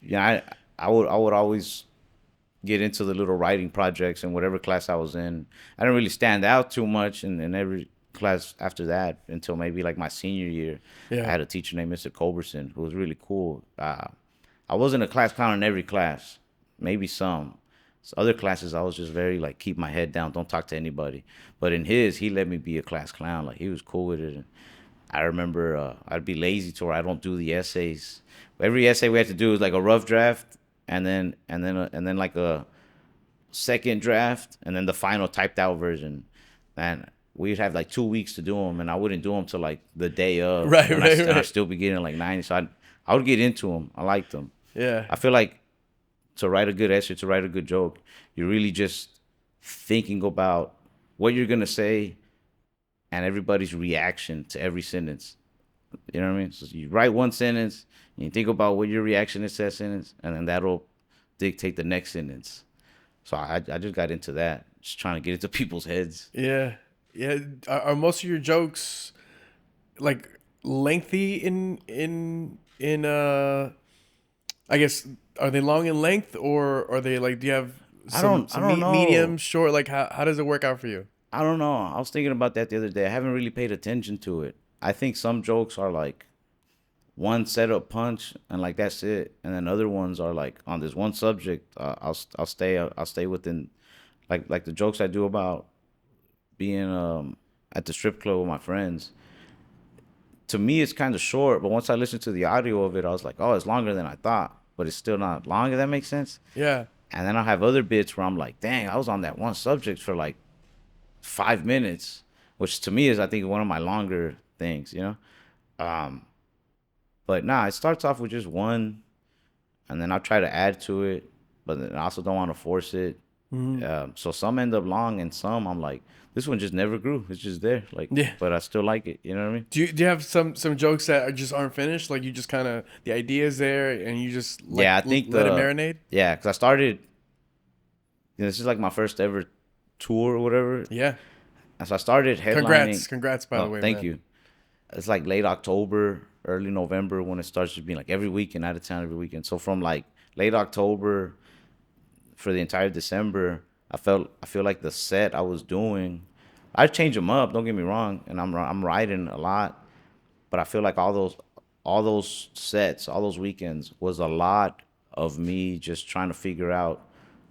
Speaker 2: yeah, I would always get into the little writing projects in whatever class I was in. I didn't really stand out too much in every class after that until maybe like my senior year. I
Speaker 1: Yeah.
Speaker 2: had a teacher named Mr. Culberson who was really cool. I wasn't a class clown in every class, maybe some. So other classes, I was just very like keep my head down, don't talk to anybody. But in his, he let me be a class clown. Like he was cool with it. And I remember I'd be lazy to where I don't do the essays. Every essay we had to do was like a rough draft, and then like a second draft, and then the final typed out version. And we'd have like 2 weeks to do them, and I wouldn't do them till like the day of,
Speaker 1: Right,
Speaker 2: and
Speaker 1: right,
Speaker 2: I
Speaker 1: right.
Speaker 2: still be getting like 90. So I would get into them. I liked them.
Speaker 1: Yeah.
Speaker 2: I feel like to write a good essay, to write a good joke, you're really just thinking about what you're gonna say and everybody's reaction to every sentence. You know what I mean? So you write one sentence, and you think about what your reaction is to that sentence, and then that'll dictate the next sentence. So I just got into that, just trying to get into people's heads.
Speaker 1: Yeah. Yeah. Are most of your jokes like lengthy in I guess are they long in length or are they like do you have
Speaker 2: I don't
Speaker 1: medium
Speaker 2: know.
Speaker 1: short like how does it work out for you?
Speaker 2: I don't know. I was thinking about that the other day. I haven't really paid attention to it. I think some jokes are like one setup punch and like that's it, and then other ones are like on this one subject. I'll stay within like the jokes I do about being at the strip club with my friends. To me, it's kind of short, but once I listened to the audio of it, I was like, oh, it's longer than I thought, but it's still not long. If that makes sense.
Speaker 1: Yeah.
Speaker 2: And then I'll have other bits where I'm like, dang, I was on that one subject for like 5 minutes, which to me is, I think, one of my longer things, you know? Um, but nah, it starts off with just one, and then I'll try to add to it, but then I also don't want to force it.
Speaker 1: Mhm.
Speaker 2: So some end up long, and some I'm like, this one just never grew. It's just there, like,
Speaker 1: Yeah.
Speaker 2: but I still like it. You know what I mean?
Speaker 1: Do you have some jokes that just aren't finished? Like you just kind of the idea is there and you just like
Speaker 2: Yeah, I think
Speaker 1: let it marinate?
Speaker 2: yeah, because I started. This is like my first ever tour or whatever,
Speaker 1: Yeah.
Speaker 2: and so I started headlining.
Speaker 1: Congrats by the
Speaker 2: Oh,
Speaker 1: way,
Speaker 2: thank
Speaker 1: man.
Speaker 2: you. It's like late October, early November when it starts just being like every weekend, out of town every weekend. So from like late October for the entire December, I feel like the set I was doing, I change them up. Don't get me wrong, and I'm writing a lot, but I feel like all those sets, all those weekends was a lot of me just trying to figure out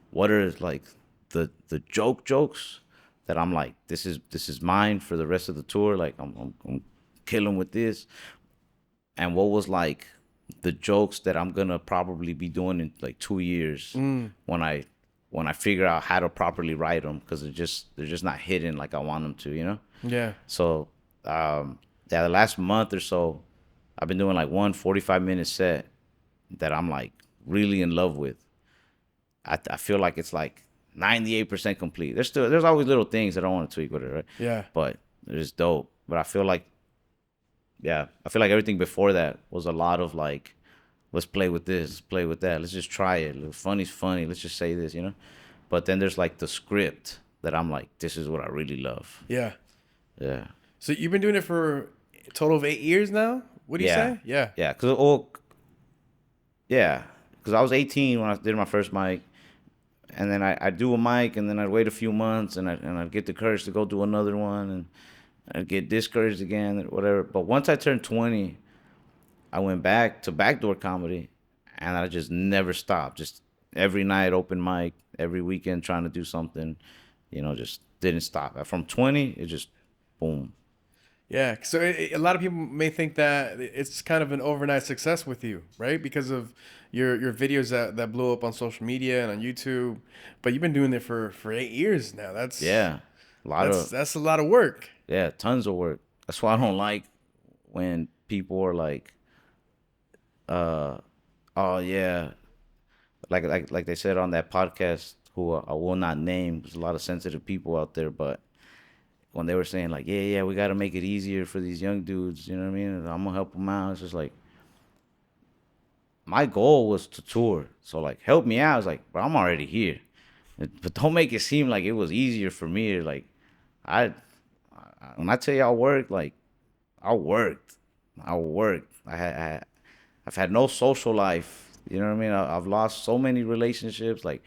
Speaker 2: what are like the jokes that I'm like, this is mine for the rest of the tour. Like I'm killing with this, and what was like the jokes that I'm gonna probably be doing in like 2 years
Speaker 1: Mm,
Speaker 2: when I figure out how to properly write them, because they're just not hidden like I want them to, you know.
Speaker 1: yeah.
Speaker 2: So yeah, the last month or so, I've been doing like one 45-minute set that I'm like really in love with. I feel like it's like 98% complete. There's always little things that I want to tweak with it, right?
Speaker 1: Yeah.
Speaker 2: But it's dope. But I feel like, yeah, I feel like everything before that was a lot of like, let's play with this, let's play with that, let's just try it. Funny's funny. Let's just say this, you know. But then there's like the script that I'm like, this is what I really love.
Speaker 1: Yeah.
Speaker 2: Yeah,
Speaker 1: So you've been doing it for a total of 8 years now? What do you
Speaker 2: yeah,
Speaker 1: say? Yeah.
Speaker 2: yeah. Cause I was 18 when I did my first mic, and then I do a mic, and then I'd wait a few months, and I'd get the courage to go do another one, and I'd get discouraged again, or whatever. But once I turned 20, I went back to backdoor comedy, and I just never stopped. Just every night, open mic, every weekend, trying to do something, just didn't stop. From 20, it just boom.
Speaker 1: Yeah. So a lot of people may think that it's kind of an overnight success with you, right? Because of your videos that blew up on social media and on YouTube. But you've been doing it for 8 years now.
Speaker 2: Yeah, a lot of
Speaker 1: That's a lot of work.
Speaker 2: yeah, tons of work. That's why I don't like when people are like, uh, oh yeah, like they said on that podcast, who I will not name. There's a lot of sensitive people out there, but when they were saying like, yeah, we got to make it easier for these young dudes, you know what I mean? I'm gonna help them out. It's just like my goal was to tour, so like help me out. It's like, bro, I'm already here, but don't make it seem like it was easier for me. Like I, when I tell you I worked, like I worked, I worked. I've had no social life You know what I mean? I've lost so many relationships. Like,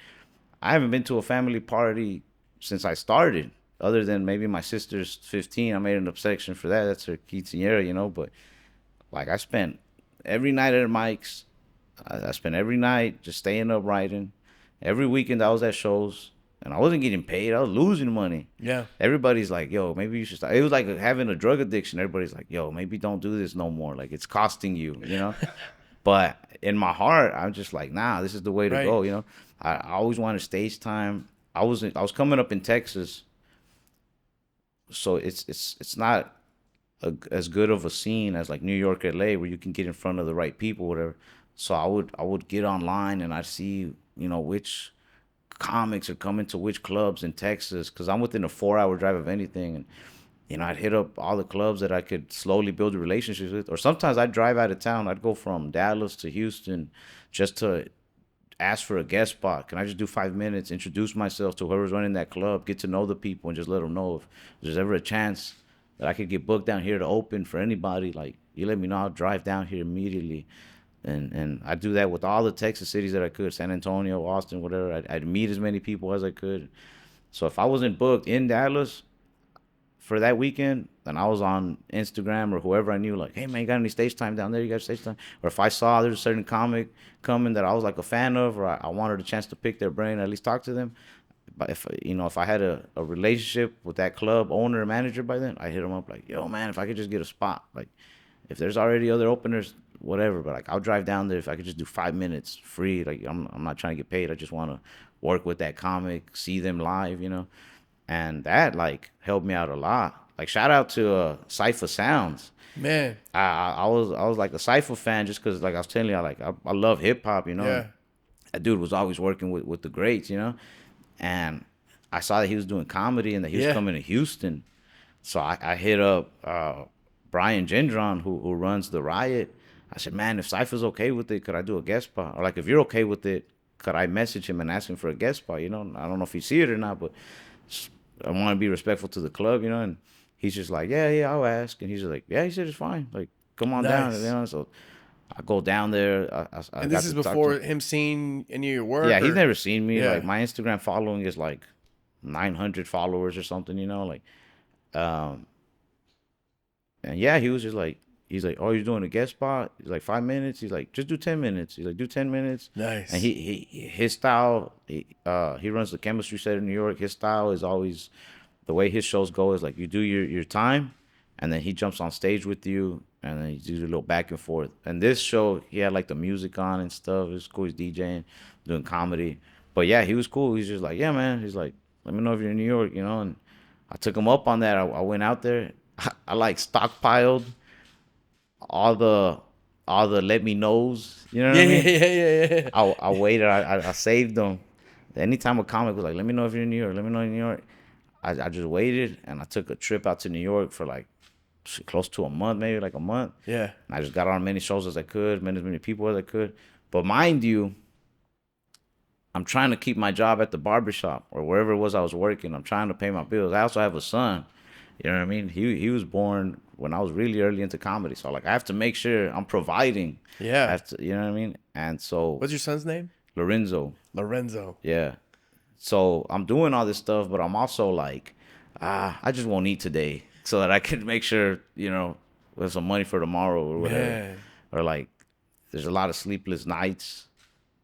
Speaker 2: I haven't been to a family party since I started, other than maybe my sister's 15. I made an obsession for that. That's her quinceañera, you know. But like, I spent every night at Mike's. I spent every night just staying up writing. Every weekend I was at shows, and I wasn't getting paid. I was losing money.
Speaker 1: Yeah.
Speaker 2: Everybody's like, "Yo, maybe you should stop." It was like having a drug addiction. Everybody's like, "Yo, maybe don't do this no more. Like, it's costing you, you know." But in my heart, I'm just like, nah, this is the way to
Speaker 1: Right.
Speaker 2: go. You know, I always wanted stage time. I was coming up in Texas, so it's not as good of a scene as like New York, LA, where you can get in front of the right people, whatever. So I would get online and I see, you know, which comics are coming to which clubs in Texas, because I'm within a 4 hour drive of anything. And you know, I'd hit up all the clubs that I could slowly build relationships with. Or sometimes I'd drive out of town. I'd go from Dallas to Houston just to ask for a guest spot. Can I just do 5 minutes, introduce myself to whoever's running that club, get to know the people, and just let them know if there's ever a chance that I could get booked down here to open for anybody. Like, you let me know, I'll drive down here immediately. And I do that with all the Texas cities that I could, San Antonio, Austin, whatever. I'd meet as many people as I could. So if I wasn't booked in Dallas for that weekend, then I was on Instagram or whoever I knew, like, hey man, you got any stage time down there? You got stage time? Or if I saw there's a certain comic coming that I was like a fan of, or I wanted a chance to pick their brain, at least talk to them. But if you know, if I had a relationship with that club owner or manager by then, I hit them up like, yo man, if I could just get a spot, like if there's already other openers, whatever. But like, I'll drive down there if I could just do 5 minutes free. Like, I'm not trying to get paid. I just want to work with that comic, see them live, you know. And that like helped me out a lot. Like, shout out to Cypher Sounds.
Speaker 1: Man.
Speaker 2: I was like a Cypher fan just because, like I was telling you, I love hip hop, you know. And
Speaker 1: Yeah.
Speaker 2: that dude was always working with the greats, you know. And I saw that he was doing comedy and that he was
Speaker 1: Yeah.
Speaker 2: coming to Houston. So I hit up Brian Gendron, who runs the Riot. I said, man, if Cypher's okay with it, could I do a guest spot? Or like, if you're okay with it, could I message him and ask him for a guest spot? You know, I don't know if he see it or not, but I want to be respectful to the club, you know. And he's just like, yeah, I'll ask. And he's just like, yeah, he said it's fine. Like, come on down, you
Speaker 1: Nice.
Speaker 2: know. So I go down there. I
Speaker 1: And
Speaker 2: got
Speaker 1: this is
Speaker 2: to talk to
Speaker 1: before
Speaker 2: him.
Speaker 1: him seeing any of your work,
Speaker 2: Yeah, he's
Speaker 1: or
Speaker 2: never seen me. Like,
Speaker 1: yeah.
Speaker 2: my Instagram following is like 900 followers or something, you know. Like, um, and yeah, he was just like, he's like, oh, you're doing a guest spot? He's like, 5 minutes. He's like, just do 10 minutes. He's like, do 10 minutes. And
Speaker 1: Nice.
Speaker 2: his style, he runs the chemistry set in New York. His style is always, the way his shows go is like, you do your time, and then he jumps on stage with you, and then you do a little back and forth. And this show, he had like the music on and stuff. It was cool. He's DJing, doing comedy. But yeah, he was cool. He's just like, yeah, man. He's like, let me know if you're in New York, you know. And I took him up on that. I went out there. I like stockpiled all the let me knows. You know what
Speaker 1: Yeah,
Speaker 2: I
Speaker 1: yeah,
Speaker 2: mean?
Speaker 1: yeah, yeah, yeah.
Speaker 2: I waited. I saved them. Anytime a comic was like, let me know if you're in New York. Let me know in New York. I just waited, and I took a trip out to New York for like close to a month, maybe like a month.
Speaker 1: Yeah.
Speaker 2: And I just got on as many shows as I could, met as many people as I could. But mind you, I'm trying to keep my job at the barbershop or wherever it was I was working. I'm trying to pay my bills. I also have a son. You know what I mean? He was born when I was really early into comedy. So like, I have to make sure I'm providing. I
Speaker 1: Yeah.
Speaker 2: have to, you know what I mean? And so
Speaker 1: What's your son's name?
Speaker 2: Lorenzo,
Speaker 1: Lorenzo.
Speaker 2: yeah. So I'm doing all this stuff, but I'm also like, I just won't eat today so that I can make sure, you know, there's some money for tomorrow or whatever.
Speaker 1: Man.
Speaker 2: Or like, there's a lot of sleepless nights,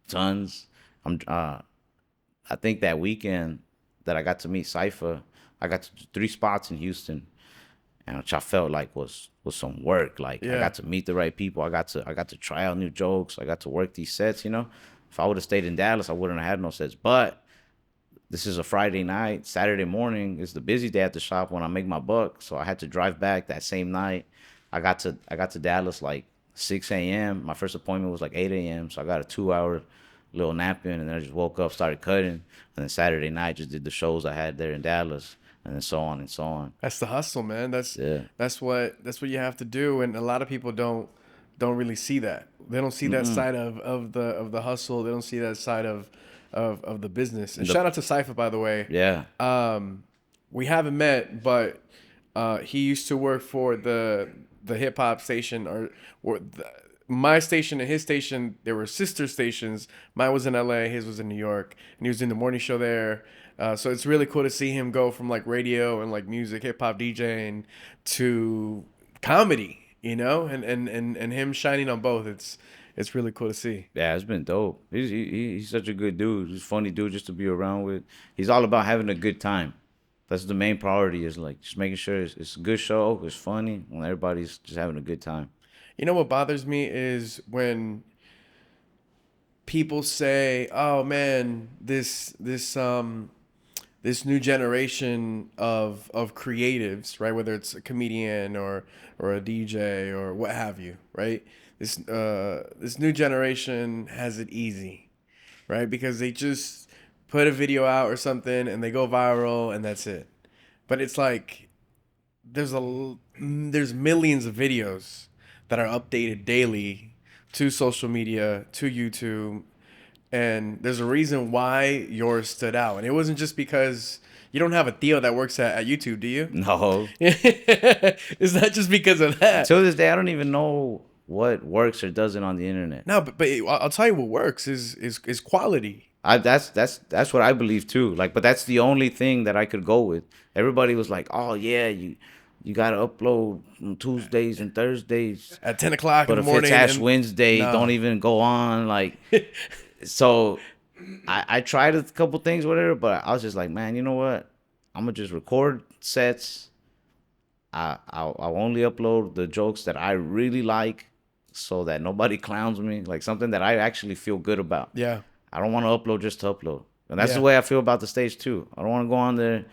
Speaker 2: tons. I think that weekend that I got to meet Cypher, I got to 3 spots in Houston, and which I felt like was some work. Like, I
Speaker 1: Yeah.
Speaker 2: got to meet the right people. I got to try out new jokes. I got to work these sets. You know, if I would have stayed in Dallas, I wouldn't have had no sets. But this is a Friday night. Saturday morning is the busy day at the shop when I make my buck. So I had to drive back that same night. I got to Dallas like 6 a.m. My first appointment was like 8 a.m. So I got a 2 hour little nap in, and then I just woke up, started cutting, and then Saturday night just did the shows I had there in Dallas, and then so on and so on.
Speaker 1: That's the hustle, man.
Speaker 2: Yeah.
Speaker 1: That's what you have to do, and a lot of people don't really see that. They don't see that side of the hustle. They don't see that side of the business. And shout out to Cypher, by the way.
Speaker 2: Yeah.
Speaker 1: We haven't met, but he used to work for the hip hop station, or my station and his station, there were sister stations. Mine was in LA, his was in New York, and he was in the morning show there. So it's really cool to see him go from like radio and like music, hip hop DJing to comedy, you know, and him shining on both. It's really cool to see.
Speaker 2: Yeah, it's been dope. He's such a good dude. He's a funny dude just to be around with. He's all about having a good time. That's the main priority, is like just making sure it's a good show, it's funny, and everybody's just having a good time.
Speaker 1: You know what bothers me is when people say, "Oh man, this new generation of creatives, right? Whether it's a comedian or a DJ or what have you, right? This new generation has it easy, right? Because they just put a video out or something and they go viral and that's it. But it's like there's millions of videos that are updated daily to social media, to YouTube, and there's a reason why yours stood out. And it wasn't just because you don't have a Theo that works at YouTube, do you?
Speaker 2: No.
Speaker 1: It's not just because of that.
Speaker 2: Till this day, I don't even know what works or doesn't on the internet.
Speaker 1: No, but I'll tell you what works is quality.
Speaker 2: That's what I believe too. Like, but that's the only thing that I could go with. Everybody was like, "Oh yeah, you gotta upload on Tuesdays and Thursdays
Speaker 1: At 10 o'clock
Speaker 2: But
Speaker 1: in
Speaker 2: if
Speaker 1: the morning.
Speaker 2: it's Ash
Speaker 1: and-
Speaker 2: Wednesday,
Speaker 1: No.
Speaker 2: don't even go on." Like, so I tried a couple things, whatever, but I was just like, man, you know what? I'm gonna just record sets. I'll only upload the jokes that I really like, so that nobody clowns me. Like something that I actually feel good about.
Speaker 1: Yeah.
Speaker 2: I don't want to upload just to upload, and that's
Speaker 1: Yeah.
Speaker 2: the way I feel about the stage too. I don't want to go on there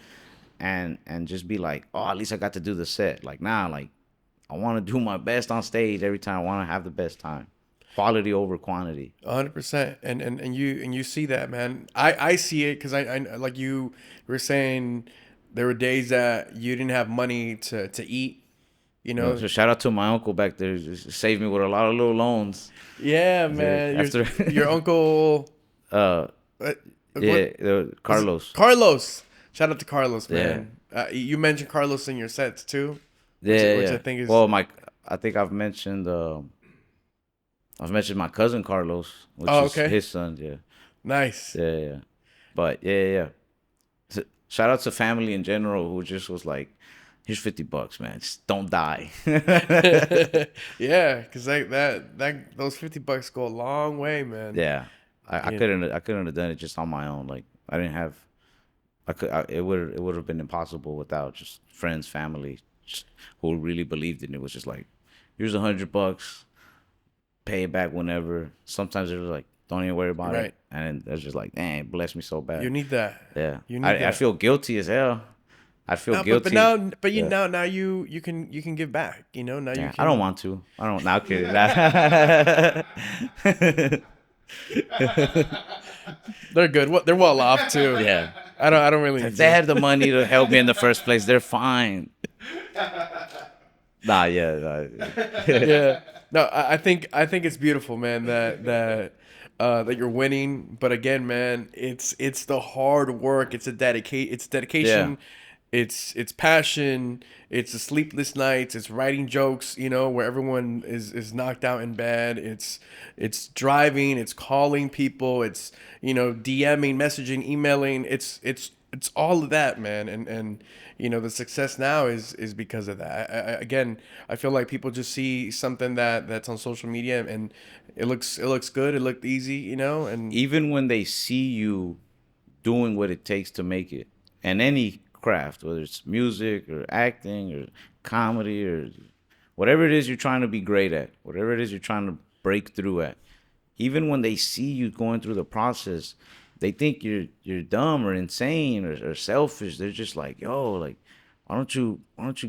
Speaker 2: and just be like, oh, at least I got to do the set. Like, nah, like I want to do my best on stage every time. I want to have the best time. Quality over quantity.
Speaker 1: 100%. And you see that, man. I see it because I like you were saying there were days that you didn't have money to eat. You know.
Speaker 2: So shout out to my uncle back there. Just saved me with a lot of little loans.
Speaker 1: Yeah, man.
Speaker 2: After-
Speaker 1: Your uncle.
Speaker 2: Yeah, Carlos.
Speaker 1: Carlos. Shout out to Carlos, man. You mentioned Carlos in your sets too. Which I think is
Speaker 2: I think I've mentioned my cousin Carlos, which is
Speaker 1: okay.
Speaker 2: his son. Yeah,
Speaker 1: Nice.
Speaker 2: yeah. But yeah. Shout out to family in general who just was like, "Here's $50, man. Just don't die."
Speaker 1: Yeah, because that those $50 go a long way, man.
Speaker 2: Yeah, I couldn't have done it just on my own. Like I didn't have, it would have been impossible without just friends, family, just, who really believed in it. It was just like, here's $100, pay it back whenever. Sometimes it was like, don't even worry about
Speaker 1: Right.
Speaker 2: it, and it's just like, dang, it blessed me so bad.
Speaker 1: You need that.
Speaker 2: Yeah,
Speaker 1: You need
Speaker 2: I
Speaker 1: that.
Speaker 2: feel guilty as hell. I feel
Speaker 1: No,
Speaker 2: guilty.
Speaker 1: but
Speaker 2: Yeah.
Speaker 1: now you can give back. You know, now you
Speaker 2: Yeah,
Speaker 1: can.
Speaker 2: I don't want to. I don't. Not kidding.
Speaker 1: They're good. They're well off too.
Speaker 2: Yeah.
Speaker 1: I don't really.
Speaker 2: If
Speaker 1: Need
Speaker 2: they
Speaker 1: to.
Speaker 2: had the money to help me in the first place, they're fine. Nah, yeah.
Speaker 1: Yeah. No, I think it's beautiful, man. That you're winning. But again, man, it's the hard work. It's dedication.
Speaker 2: Yeah.
Speaker 1: It's passion. It's the sleepless nights. It's writing jokes. You know, where everyone is knocked out in bed. It's driving. It's calling people. It's DMing, messaging, emailing. It's all of that, man. And the success now is because of that. Again, I feel like people just see something that's on social media and it looks good. It looked easy, and
Speaker 2: Even when they see you doing what it takes to make it, and any craft, whether it's music or acting or comedy or whatever it is you're trying to be great at, whatever it is you're trying to break through at, even when they see you going through the process, they think you're dumb or insane or selfish. They're just like, yo, like, why don't you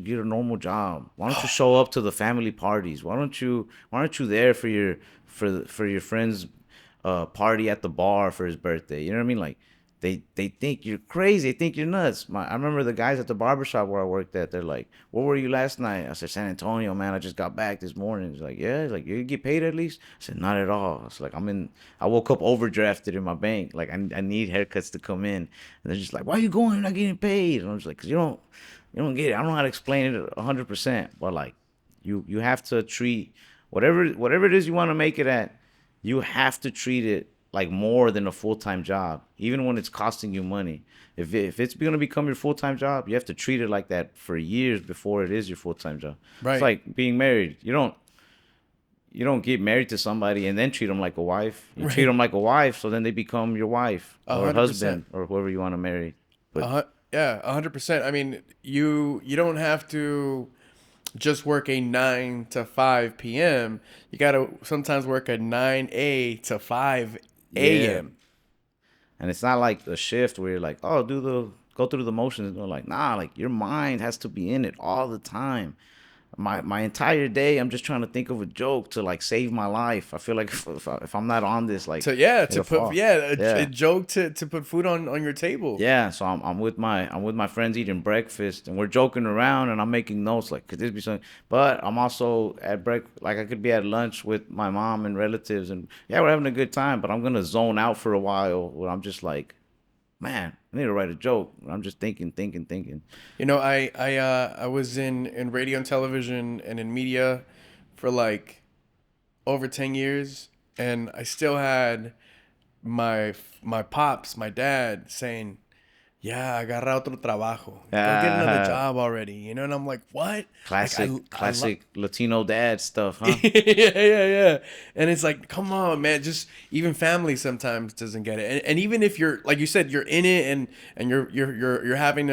Speaker 2: get a normal job? Why don't you show up to the family parties? Why aren't you there for your friend's party at the bar for his birthday? You know what I mean? Like, they think you're crazy. They think you're nuts. I remember the guys at the barbershop where I worked at, they're like, "Where were you last night?" I said, "San Antonio, man. I just got back this morning." He's like, "Yeah." He's like, "You get paid at least?" I said, "Not at all." I was like, I woke up overdrafted in my bank. Like, I need haircuts to come in. And they're just like, "Why are you going? You're not getting paid." And I'm just like, "Cause you don't get it." I don't know how to explain it 100%, but like, you have to treat whatever it is you want to make it at, you have to treat it like more than a full-time job, even when it's costing you money. If it's going to become your full-time job, you have to treat it like that for years before it is your full-time job. It's
Speaker 1: Right.
Speaker 2: like being married. You don't get married to somebody and then treat them like a wife. You treat
Speaker 1: Right.
Speaker 2: them like a wife, so then they become your wife
Speaker 1: A
Speaker 2: or
Speaker 1: hundred percent.
Speaker 2: husband or whoever you want to marry. But
Speaker 1: Yeah, 100%. I mean, you don't have to just work a 9 to 5 p.m. You gotta sometimes work a 9 a. to 5
Speaker 2: yeah,
Speaker 1: a.m.
Speaker 2: and it's not like a shift where you're like, oh, go through the motions. They're like, nah, like your mind has to be in it all the time. My entire day, I'm just trying to think of a joke to like save my life. I feel like if I'm not on this, like
Speaker 1: To yeah, to
Speaker 2: it'll
Speaker 1: put
Speaker 2: fall.
Speaker 1: yeah, a
Speaker 2: Yeah.
Speaker 1: joke to put food on your table.
Speaker 2: Yeah, so I'm with my friends eating breakfast and we're joking around and I'm making notes like could this be something, but I'm also at like I could be at lunch with my mom and relatives and yeah, we're having a good time, but I'm gonna zone out for a while where I'm just like, man, I need to write a joke. I'm just thinking.
Speaker 1: I was in radio and television and in media for like over 10 years, and I still had my pops, my dad saying, "Yeah, agarra otro trabajo. Go get another
Speaker 2: Uh,
Speaker 1: job already." And I'm like, "What?" Like I love
Speaker 2: classic Latino dad stuff, huh?
Speaker 1: yeah. And it's like, come on, man. Just even family sometimes doesn't get it. And even if you're like you said, you're in it and you're having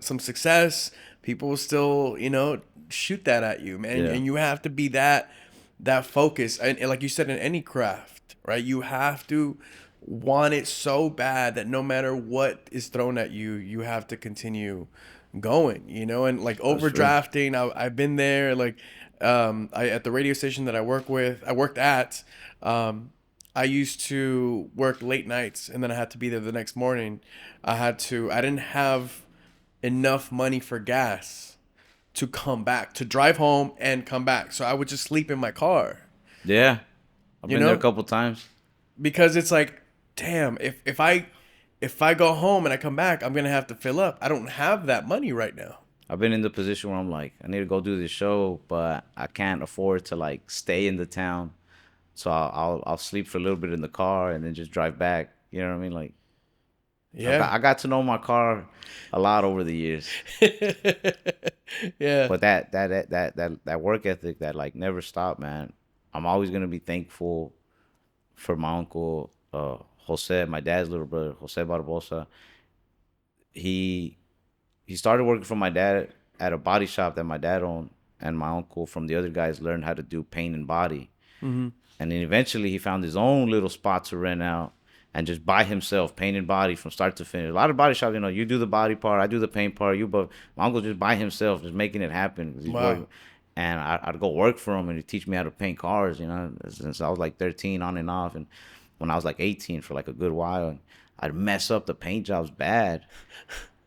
Speaker 1: some success, people will still shoot that at you, man.
Speaker 2: Yeah,
Speaker 1: And you have to be that focus. And like you said, in any craft, right? You have to want it so bad that no matter what is thrown at you, you have to continue going. And like
Speaker 2: that's true.
Speaker 1: overdrafting, I've been there. Like, I at the radio station that I worked at. I used to work late nights, and then I had to be there the next morning. I didn't have enough money for gas to come back, to drive home and come back. So I would just sleep in my car,
Speaker 2: Yeah, I've
Speaker 1: you
Speaker 2: been there a
Speaker 1: know,
Speaker 2: couple times.
Speaker 1: because it's like, damn, if I go home and I come back, I'm gonna have to fill up. I don't have that money right now.
Speaker 2: I've been in the position where I'm like, I need to go do this show, but I can't afford to like stay in the town. So I'll sleep for a little bit in the car and then just drive back. You know what I mean? Like
Speaker 1: Yeah.
Speaker 2: I got to know my car a lot over the years.
Speaker 1: Yeah.
Speaker 2: But that work ethic that like never stopped, man. I'm always gonna be thankful for my uncle Jose, my dad's little brother, Jose Barbosa. He he started working for my dad at a body shop that my dad owned, and my uncle from the other guys learned how to do paint and body.
Speaker 1: Hmm.
Speaker 2: And then eventually he found his own little spot to rent out and just by himself, paint and body from start to finish. A lot of body shops, you do the body part, I do the paint part, but my uncle just by himself, just making it happen. 'Cause he's
Speaker 1: Wow.
Speaker 2: working. And I'd go work for him and he'd teach me how to paint cars, since I was like 13 on and off. And when I was like 18 for like a good while, and I'd mess up the paint jobs bad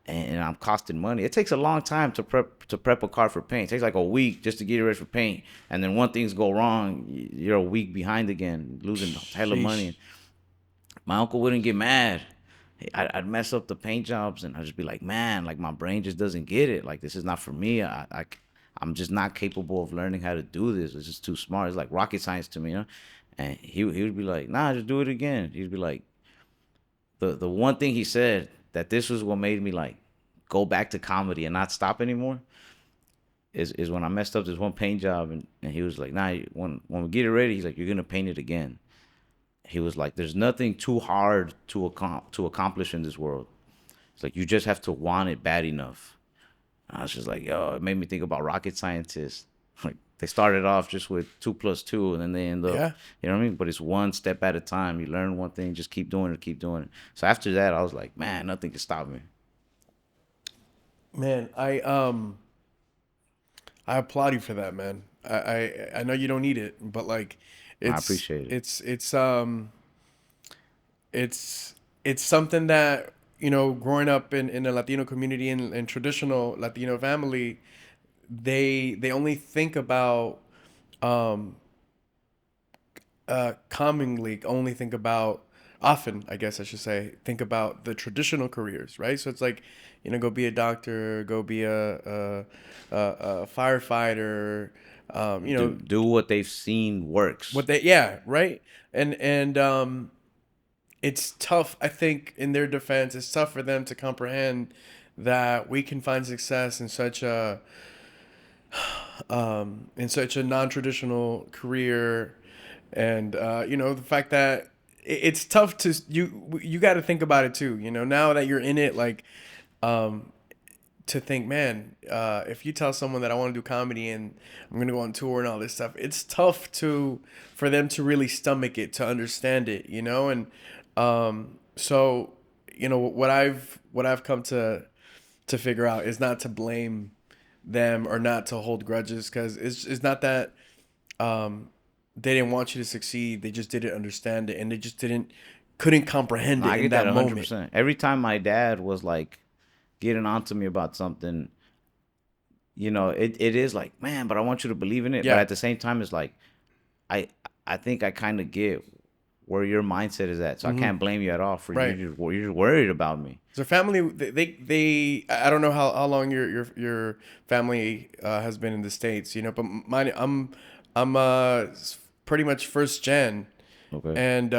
Speaker 2: and I'm costing money. It takes a long time to prep a car for paint. It takes like a week just to get it ready for paint, and then when things go wrong, you're a week behind again, losing hella
Speaker 1: Sheesh.
Speaker 2: money. My uncle wouldn't get mad. I'd mess up the paint jobs, and I'd just be like, man, like my brain just doesn't get it. Like this is not for me. I'm just not capable of learning how to do this. It's just too smart. It's like rocket science to me. And he would be like, nah, just do it again. He'd be like, the one thing he said that this was what made me like go back to comedy and not stop anymore is when I messed up this one paint job and he was like, nah, when we get it ready, he's like, you're gonna paint it again. He was like, there's nothing too hard to accomplish in this world. It's like you just have to want it bad enough. And I was just like, yo, it made me think about rocket scientists. Like they started off just with 2 plus 2, and then they end up,
Speaker 1: Yeah.
Speaker 2: you know what I mean? But it's one step at a time. You learn one thing, just keep doing it, keep doing it. So after that, I was like, man, nothing can stop me.
Speaker 1: Man, I applaud you for that, man. I know you don't need it, but like
Speaker 2: I
Speaker 1: it's
Speaker 2: appreciate it.
Speaker 1: it's it's um it's it's something that growing up in a Latino community and traditional Latino family, they only think about um commonly only think about often, I guess I should say, think about the traditional careers, right? So it's like, go be a doctor, go be a firefighter, You know,
Speaker 2: do what they've seen works.
Speaker 1: what they, yeah, right. And it's tough, I think, in their defense, it's tough for them to comprehend that we can find success in such a non-traditional career. And you know, the fact that it's tough to, you got to think about it too, you know, now that you're in it, like, to think, man, if you tell someone that I want to do comedy and I'm gonna go on tour and all this stuff, it's tough for them to really stomach it, to understand it, you know. And so, you know, what I've come to figure out is not to blame them or not to hold grudges, because it's not that they didn't want you to succeed, they just didn't understand it, and they just couldn't comprehend
Speaker 2: No,
Speaker 1: it
Speaker 2: I
Speaker 1: in
Speaker 2: get
Speaker 1: that
Speaker 2: that
Speaker 1: moment.
Speaker 2: 100%. Every time my dad was like getting on to me about something, you know, it is like, man, but I want you to believe in it. But
Speaker 1: Yeah.
Speaker 2: at the same time, it's like, I I think I kind of get where your mindset is at. So I can't blame you at all for
Speaker 1: Right.
Speaker 2: you're just worried about me.
Speaker 1: So family, they I don't know how long your family has been in the States, you know, but mine, I'm pretty much first gen,
Speaker 2: Okay.
Speaker 1: and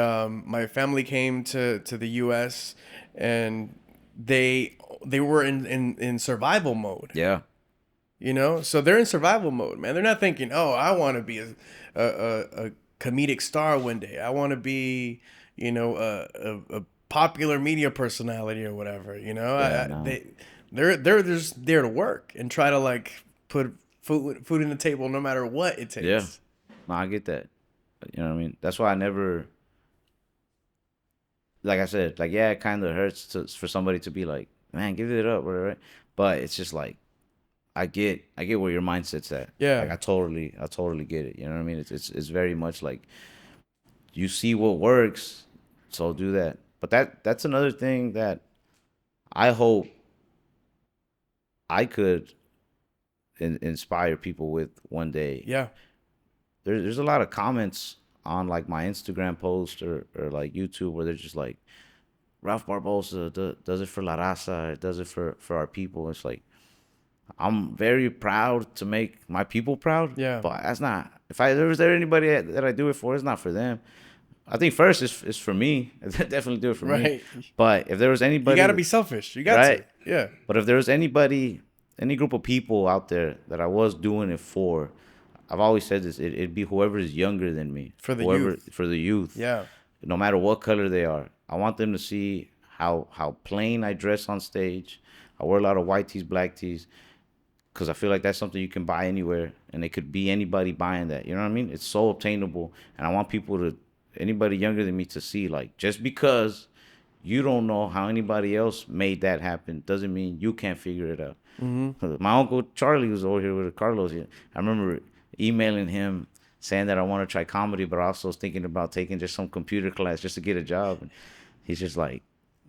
Speaker 1: my family came to the U.S. and they were in survival mode,
Speaker 2: Yeah.
Speaker 1: you know, so they're in survival mode, man. They're not thinking, oh, I want to be a comedic star one day. I want to be, you know, a popular media personality or whatever. You know,
Speaker 2: Yeah. No.
Speaker 1: they're just there to work and try to like put food in the table no matter what it
Speaker 2: Yeah.
Speaker 1: takes.
Speaker 2: No, I get that. You know what I mean? That's why I never, like I said, like, yeah, it kind of hurts for somebody to be like, man, give it up, right? But it's just like, I get where your mindset's at.
Speaker 1: Yeah.
Speaker 2: Like I totally get it. You know what I mean? It's very much like you see what works, so do that. But that's another thing that I hope I could inspire people with one day.
Speaker 1: Yeah.
Speaker 2: There's a lot of comments on like my Instagram post or like YouTube where they're just like, Ralph Barbosa does it for La Raza, does it for our people. It's like, I'm very proud to make my people proud.
Speaker 1: Yeah.
Speaker 2: But that's not, if I there was there anybody that I do it for, it's not for them. I think first it's for me. I definitely do it for me.
Speaker 1: Right.
Speaker 2: But if there was
Speaker 1: You
Speaker 2: anybody,
Speaker 1: got to be selfish. You got
Speaker 2: right?
Speaker 1: to. Yeah.
Speaker 2: But if there was anybody, any group of people out there that I was doing it for, I've always said this, it'd be whoever is younger than me.
Speaker 1: For the
Speaker 2: whoever,
Speaker 1: youth.
Speaker 2: For the youth.
Speaker 1: Yeah.
Speaker 2: No matter what color they are. I want them to see how plain I dress on stage. I wear a lot of white tees, black tees, because I feel like that's something you can buy anywhere, and it could be anybody buying that. You know what I mean? It's so obtainable, and I want people to, anybody younger than me, to see, like, just because you don't know how anybody else made that happen doesn't mean you can't figure it out. My uncle Charlie was over here with Carlos. I remember emailing him saying that I want to try comedy, but also was thinking about taking just some computer class just to get a job. And he's just like,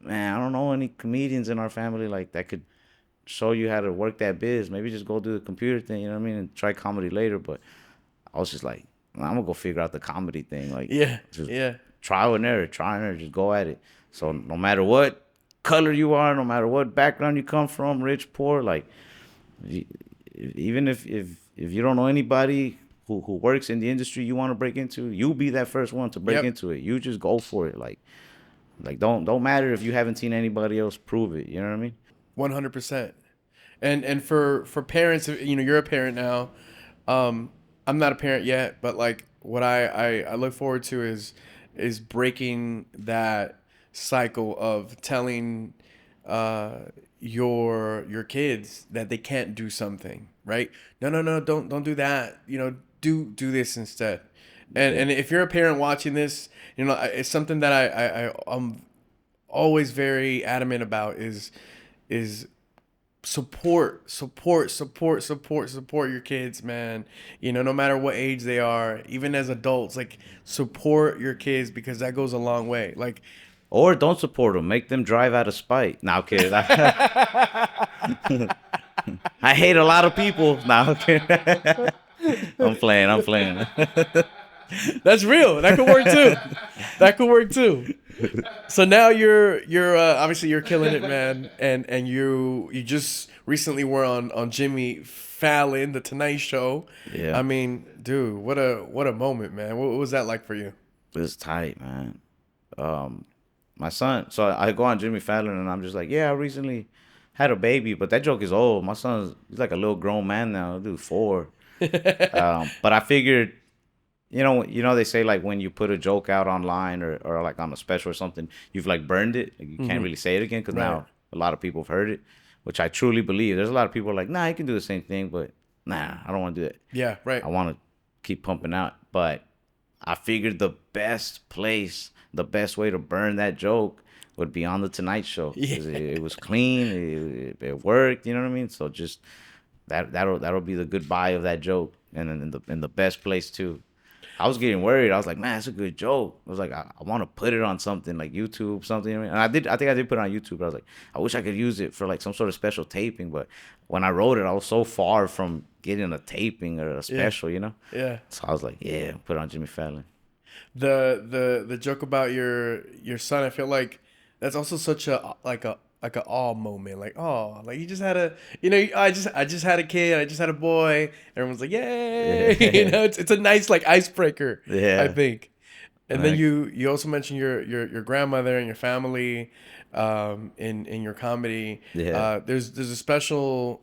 Speaker 2: man, I don't know any comedians in our family like that could show you how to work that biz. Maybe just go do the computer thing, you know what I mean, and try comedy later. But I was just like, I'm gonna go figure out the comedy thing. Like,
Speaker 1: Yeah.
Speaker 2: just
Speaker 1: Yeah.
Speaker 2: trial and error, just go at it. So no matter what color you are, no matter what background you come from, rich, poor, like, even if you don't know anybody who works in the industry you want to break into, you be that first one to break
Speaker 1: Yep.
Speaker 2: into it. You just go for it. Like don't matter if you haven't seen anybody else prove it. You know what I mean?
Speaker 1: 100%. And for parents, you know, you're a parent now. I'm not a parent yet, but like what I look forward to is breaking that cycle of telling your kids that they can't do something, right? No, don't do that. You know, do this instead. And if you're a parent watching this, you know, it's something that I'm always very adamant about is support your kids, man. You know, no matter what age they are, even as adults, like, support your kids, because that goes a long way. Like,
Speaker 2: Or don't support them. Make them drive out of spite. Now, I'm kidding. I hate a lot of people. Now, I'm kidding. I'm playing.
Speaker 1: that's real. That could work too. That could work too. So now you're obviously you're killing it, man, and you just recently were on Jimmy Fallon, the Tonight Show.
Speaker 2: Yeah,
Speaker 1: I mean, dude, what a moment, man. What was that like for you?
Speaker 2: it was tight, man. Um, my son. So I go on Jimmy Fallon, and I'm just like, yeah, I recently had a baby, but that joke is old. My son's he's like a little grown man now, dude, 4. But I figured, they say like when you put a joke out online or like on a special or something, you've like burned it. Like, you can't really say it again because
Speaker 1: Right.
Speaker 2: now a lot of people have heard it, which I truly believe. There's a lot of people like, nah, you can do the same thing, but nah, I don't want to do it.
Speaker 1: Yeah, right.
Speaker 2: I want to keep pumping out. But I figured the best way to burn that joke would be on the Tonight Show. 'Cause
Speaker 1: Yeah.
Speaker 2: it was clean, it worked. You know what I mean? So just that'll be the goodbye of that joke, and then in the best place too. I was getting worried. I was like, man, it's a good joke. I was like, I want to put it on something like YouTube, something. You know what I mean? And I did. I think I did put it on YouTube. But I was like, I wish I could use it for like some sort of special taping. But when I wrote it, I was so far from getting a taping or a special,
Speaker 1: Yeah.
Speaker 2: So I was like, yeah, put it on Jimmy Fallon.
Speaker 1: The joke about your son, I feel like that's also such a like a awe moment. Like, oh, like you just had a, I just had a kid, I just had a boy. Everyone's like, yay,
Speaker 2: Yeah,
Speaker 1: it's a nice like icebreaker, I
Speaker 2: yeah.
Speaker 1: think. And then
Speaker 2: Like,
Speaker 1: you also mentioned your grandmother and your family, in your comedy.
Speaker 2: yeah.
Speaker 1: There's a special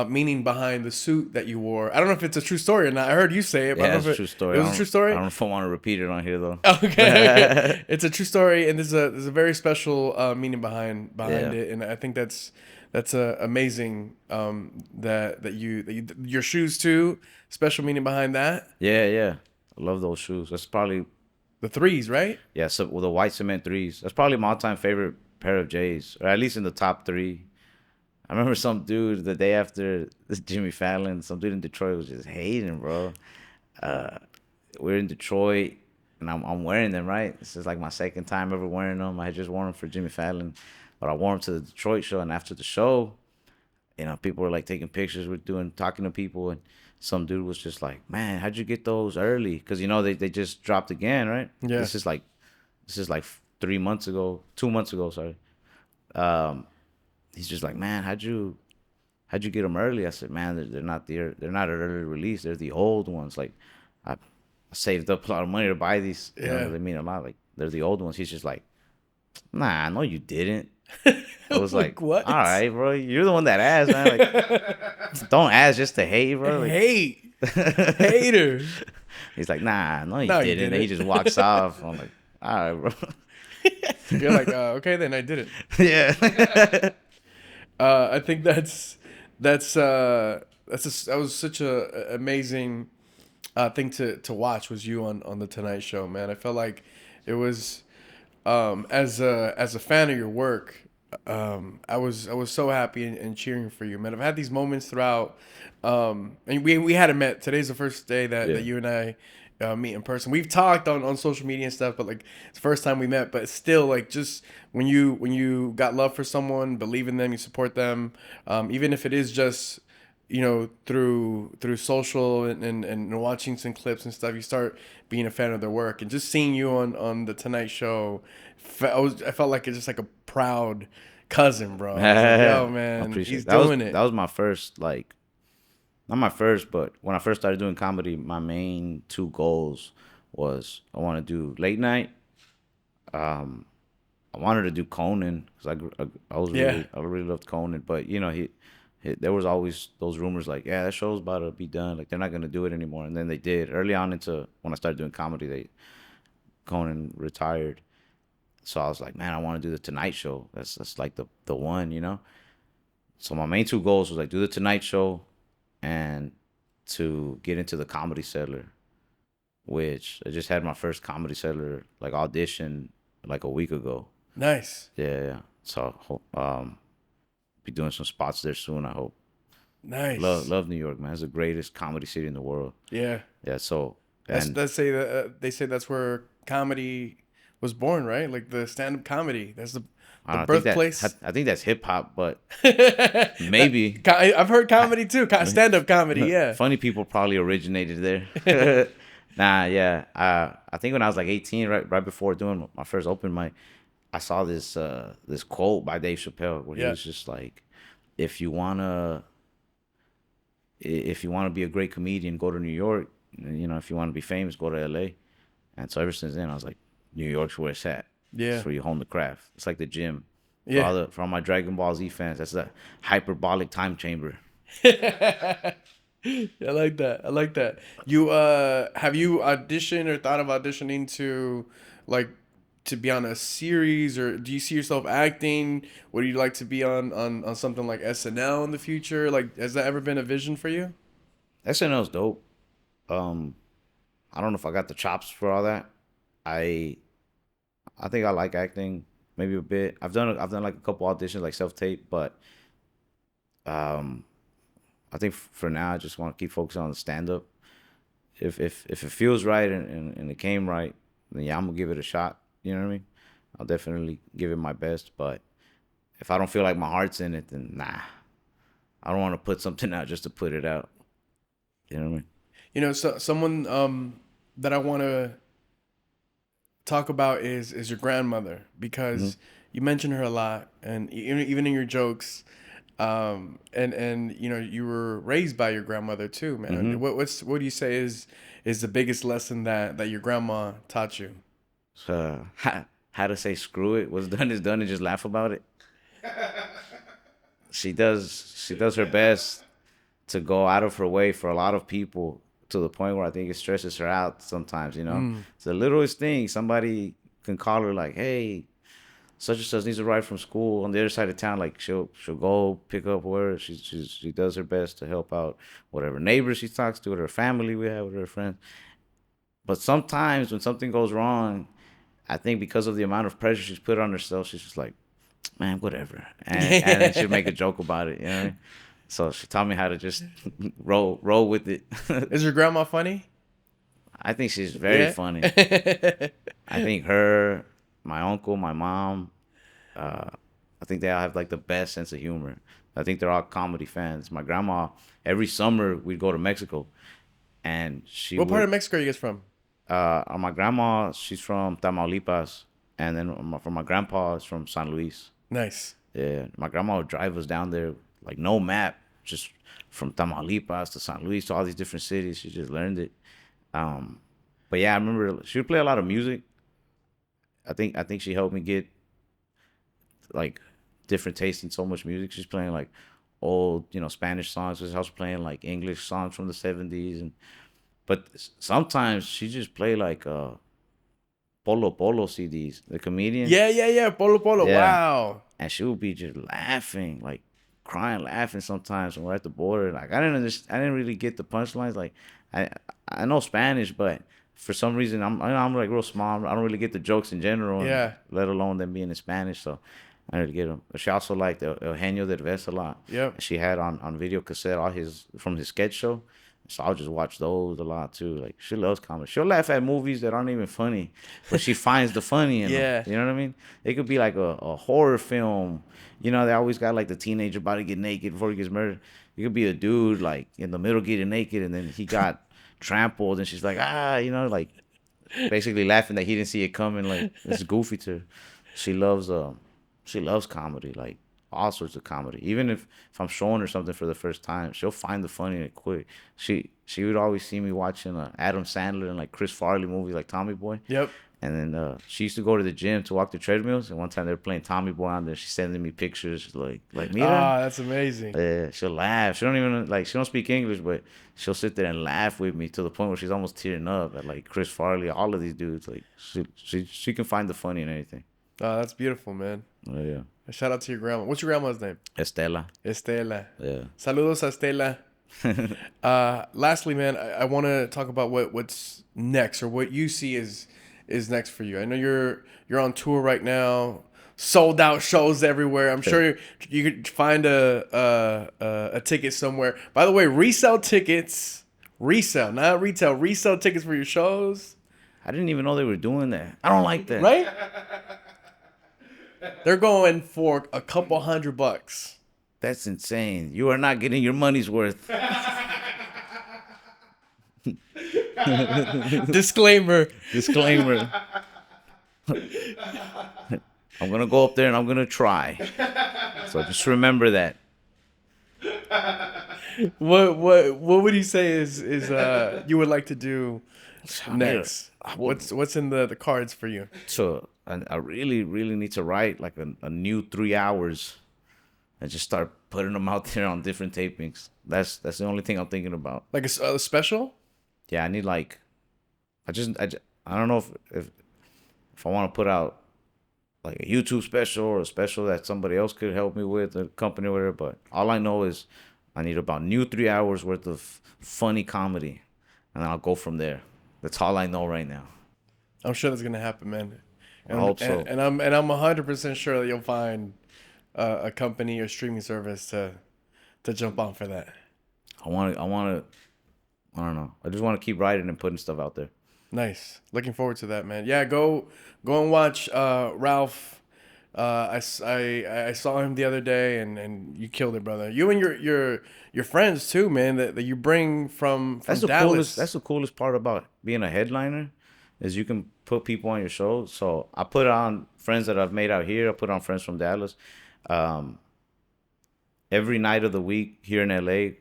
Speaker 1: meaning behind the suit that you wore. I don't know if it's a true story or not. I heard you say it, but I
Speaker 2: Yeah,
Speaker 1: don't
Speaker 2: that's
Speaker 1: know
Speaker 2: a
Speaker 1: if
Speaker 2: true
Speaker 1: it
Speaker 2: story.
Speaker 1: was a true
Speaker 2: I
Speaker 1: story.
Speaker 2: don't know if I want to repeat it on here though.
Speaker 1: Okay, it's a true story, and there's a very special meaning behind
Speaker 2: Yeah,
Speaker 1: it, and I think that's amazing. That you your shoes too, special meaning behind that.
Speaker 2: yeah, yeah. I love those shoes. That's probably
Speaker 1: The threes, right?
Speaker 2: Yeah, so with the white cement threes, that's probably my all-time favorite pair of J's, or at least in the top 3. I remember some dude the day after this Jimmy Fallon, some dude in Detroit was just hating, bro. Uh, we're in Detroit, and I'm wearing them, right? This is like my second time ever wearing them. I had just worn them for Jimmy Fallon, but I wore them to the Detroit show, and after the show, people were like taking pictures. We're talking to people, and some dude was just like, "Man, how'd you get those early?" Because they just dropped again, right?
Speaker 1: Yeah.
Speaker 2: This is like 3 months ago, 2 months ago. Sorry. Um, he's just like, "Man, how'd you get them early?" I said, "Man, they're not an early release. They're the old ones. Like, I saved up a lot of money to buy these.
Speaker 1: Yeah.
Speaker 2: They mean a lot. Like, they're the old ones." He's just like, "Nah, no, you didn't." I was
Speaker 1: Like
Speaker 2: like,
Speaker 1: what?
Speaker 2: all right, bro. You're the one that asked, man. Like, don't ask just to hate, bro. Like,
Speaker 1: Hate hater.
Speaker 2: he's like, nah, no, you
Speaker 1: No, you
Speaker 2: didn't. And he
Speaker 1: didn't.
Speaker 2: just walks off. I'm like, all right, bro.
Speaker 1: You're like, okay, then I did it.
Speaker 2: Yeah.
Speaker 1: I think that was such a amazing thing to watch was you on the Tonight Show, man. I felt like it was as a fan of your work. I was so happy and cheering for you, man. I've had these moments throughout, and we hadn't met. Today's the first day that,
Speaker 2: Yeah.
Speaker 1: that you and I meet in person. We've talked on social media and stuff, but like it's the first time we met. But still, like just when you got love for someone, believe in them, you support them, even if it is just through social and watching some clips and stuff, you start being a fan of their work. And just seeing you on the Tonight Show, I felt like it's just like a proud cousin, bro. I was like, yo,
Speaker 2: I
Speaker 1: man,
Speaker 2: appreciate
Speaker 1: he's
Speaker 2: it. That was
Speaker 1: doing it.
Speaker 2: that was my first, like, not my first, but when I first started doing comedy, my main 2 goals was I want to do late night. I wanted to do Conan because
Speaker 1: Yeah.
Speaker 2: I really loved Conan, but there was always those rumors like, yeah, that show's about to be done, like they're not gonna do it anymore, and then they did early on into when I started doing comedy. Conan retired, so I was like, man, I want to do the Tonight Show. That's like the one. So my main 2 goals was like do the Tonight Show, and to get into the Comedy Cellar, which I just had my first Comedy Cellar like audition like a week ago.
Speaker 1: Nice.
Speaker 2: Yeah, yeah. So be doing some spots there soon. I hope.
Speaker 1: Nice.
Speaker 2: Love New York, man. It's the greatest comedy city in the world.
Speaker 1: Yeah.
Speaker 2: Yeah. So
Speaker 1: That's
Speaker 2: and
Speaker 1: that's say that they say that's where comedy was born, right? Like the stand-up comedy. That's the
Speaker 2: I think
Speaker 1: birthplace.
Speaker 2: I think that's hip hop, but maybe
Speaker 1: I've heard comedy too. Stand-up comedy, yeah.
Speaker 2: funny people probably originated there. Nah, yeah. I think when I was like 18, right before doing my first open mic, I saw this quote by Dave Chappelle where he
Speaker 1: Yeah.
Speaker 2: was just like, if you wanna if you wanna be a great comedian, go to New York. And, you know, if you want to be famous, go to LA. And so ever since then, I was like, New York's where it's at. It's
Speaker 1: Yeah.
Speaker 2: where you hone the craft. It's like the gym.
Speaker 1: Yeah.
Speaker 2: For all my Dragon Ball Z fans, that's the hyperbolic time chamber.
Speaker 1: I like that. I like that. You have you auditioned or thought of auditioning to like to be on a series, or do you see yourself acting? Would you like to be on something like SNL in the future? Like, has that ever been a vision for you?
Speaker 2: SNL's dope. Um, I don't know if I got the chops for all that. I I think I like acting maybe a bit. I've done like a couple auditions like self tape, but um, I think for now I just want to keep focusing on the stand up. If it feels right and it came right, then yeah, I'm gonna give it a shot. You know what I mean? I'll definitely give it my best. But if I don't feel like my heart's in it, then nah. I don't want to put something out just to put it out. You know what I mean?
Speaker 1: You know, so someone that I want to talk about is your grandmother,
Speaker 2: Hmm.
Speaker 1: because you mention her a lot, and even in your jokes, and you know you were raised by your grandmother too, man.
Speaker 2: Hmm.
Speaker 1: What do you say is the biggest lesson that your grandma taught you?
Speaker 2: How to say screw it? What's done is done, and just laugh about it. She does her best to go out of her way for a lot of people to the point where I think it stresses her out sometimes, you know.
Speaker 1: Mm.
Speaker 2: It's the littlest thing. Somebody can call her like, hey, such and such needs to ride from school on the other side of town. Like she'll go pick up where she does her best to help out whatever neighbors she talks to, with her family we have, with her friends. But sometimes when something goes wrong, I think because of the amount of pressure she's put on herself, she's just like, man, whatever. And then she'll make a joke about it, you know what I mean? So she taught me how to just roll with it.
Speaker 1: Is your grandma funny?
Speaker 2: I think she's very
Speaker 1: Yeah.
Speaker 2: funny. I think her, my uncle, my mom, uh, I think they all have like the best sense of humor. I think they're all comedy fans. My grandma, every summer we'd go to Mexico, and she
Speaker 1: What part
Speaker 2: would.
Speaker 1: of Mexico are you guys from?
Speaker 2: My grandma, she's from Tamaulipas, and then from my grandpa is from San Luis.
Speaker 1: Nice.
Speaker 2: Yeah, my grandma would drive us down there like no map, just from Tamaulipas to San Luis to all these different cities. She just learned it. Um, but yeah, I remember she would play a lot of music. I think she helped me get like different tastes in so much music. She's playing like old, Spanish songs. I was playing like English songs from the '70s, and but sometimes she just play like Polo Polo CDs. The comedian,
Speaker 1: Yeah, yeah, yeah. Polo Polo.
Speaker 2: yeah,
Speaker 1: Wow.
Speaker 2: and she would be just laughing, like crying, laughing sometimes when we're at the border. Like I didn't understand, I didn't really get the punchlines. Like I I know Spanish, but for some reason I'm like real small. I don't really get the jokes in general, and
Speaker 1: Yeah.
Speaker 2: let alone them being in Spanish. So I didn't get them. She also liked Eugenio Derbez a lot.
Speaker 1: Yep.
Speaker 2: She had on video cassette all his from his sketch show. So I'll just watch those a lot too. Like she loves comedy. She'll laugh at movies that aren't even funny, but she finds the funny in them.
Speaker 1: Yeah.
Speaker 2: You know what I mean? It could be like a horror film. You know, they always got like the teenager about to get naked before he gets murdered. It could be a dude like in the middle getting naked and then he got trampled and she's like, like basically laughing that he didn't see it coming. Like it's goofy to her. She loves she loves comedy, like all sorts of comedy. Even if I'm showing her something for the first time, she'll find the funny in it quick. She would always see me watching Adam Sandler and like Chris Farley movies like Tommy Boy.
Speaker 1: Yep.
Speaker 2: And then she used to go to the gym to walk the treadmills. And one time they were playing Tommy Boy on there. She's sending me pictures like Mira.
Speaker 1: Ah, that's amazing.
Speaker 2: Yeah, she'll laugh. She don't even like she don't speak English, but she'll sit there and laugh with me to the point where she's almost tearing up at like Chris Farley, all of these dudes. Like she can find the funny in anything.
Speaker 1: Oh, that's beautiful, man.
Speaker 2: Oh yeah,
Speaker 1: Shout out to your grandma. What's your grandma's name?
Speaker 2: Estela.
Speaker 1: Estela.
Speaker 2: Yeah.
Speaker 1: Saludos a Estela. Lastly, man, I want to talk about what's next, or what you see is next for you. I know you're on tour right now, sold out shows everywhere. I'm sure you could find a ticket somewhere. By the way, resell, not retail, resell tickets for your shows,
Speaker 2: I didn't even know they were doing that. I don't like that.
Speaker 1: right? They're going for a couple $100.
Speaker 2: That's insane. You are not getting your money's worth.
Speaker 1: Disclaimer.
Speaker 2: Disclaimer. I'm gonna go up there and I'm gonna try. So just remember that.
Speaker 1: What would you say is you would like to do next?
Speaker 2: I would-
Speaker 1: What's in the cards for you?
Speaker 2: So I really, really need to write like a new 3 hours and just start putting them out there on different tapings. That's the only thing I'm thinking about.
Speaker 1: Like a special?
Speaker 2: Yeah, I need like I don't know if I want to put out like a YouTube special or a special that somebody else could help me with, a company or whatever. But all I know is I need about new 3 hours worth of funny comedy, and then I'll go from there. That's all I know right now.
Speaker 1: I'm sure that's gonna happen, man.
Speaker 2: I hope so.
Speaker 1: And I'm 100% sure that you'll find a company or streaming service to jump on for that.
Speaker 2: I want to. I don't know. I just want to keep writing and putting stuff out there.
Speaker 1: Nice. Looking forward to that, man. Yeah, go and watch Ralph. I saw him the other day, and you killed it, brother. You and your friends too, man. That you bring from
Speaker 2: That's the
Speaker 1: Dallas.
Speaker 2: coolest. That's the coolest part about being a headliner, is you can put people on your show. So I put on friends that I've made out here. I put on friends from Dallas. Every night of the week here in LA,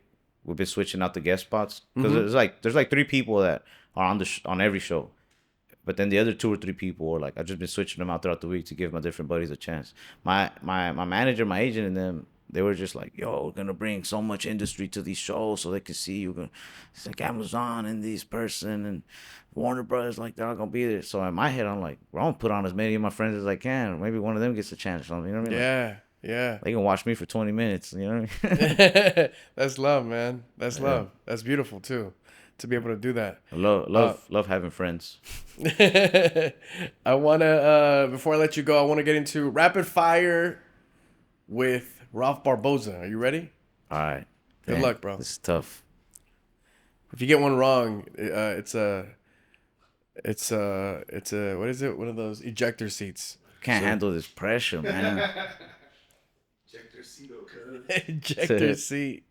Speaker 2: we've been switching out the guest spots because there's like 3 people that are on on every show, but then the other 2 or 3 people are like, I've just been switching them out throughout the week to give my different buddies a chance. My manager, my agent, and them, they were just like, yo, we're gonna bring so much industry to these shows so they can see you. It's like Amazon and this person and Warner Brothers, like they're all gonna be there. So in my head, I'm like, well, I'm gonna put on as many of my friends as I can. Maybe one of them gets a chance or something. You know what I mean?
Speaker 1: Yeah, yeah.
Speaker 2: They can watch me for 20 minutes. You know what I mean?
Speaker 1: That's love, man. That's love. That's beautiful too, to be able to do that.
Speaker 2: I love having friends.
Speaker 1: I wanna before I let you go, I wanna get into rapid fire with Ralph Barbosa. Are you ready?
Speaker 2: All right.
Speaker 1: Good luck, bro.
Speaker 2: This is tough.
Speaker 1: If you get one wrong, it's a what is it? One of those ejector seats.
Speaker 2: Can't handle this pressure, man.
Speaker 1: Ejector seat.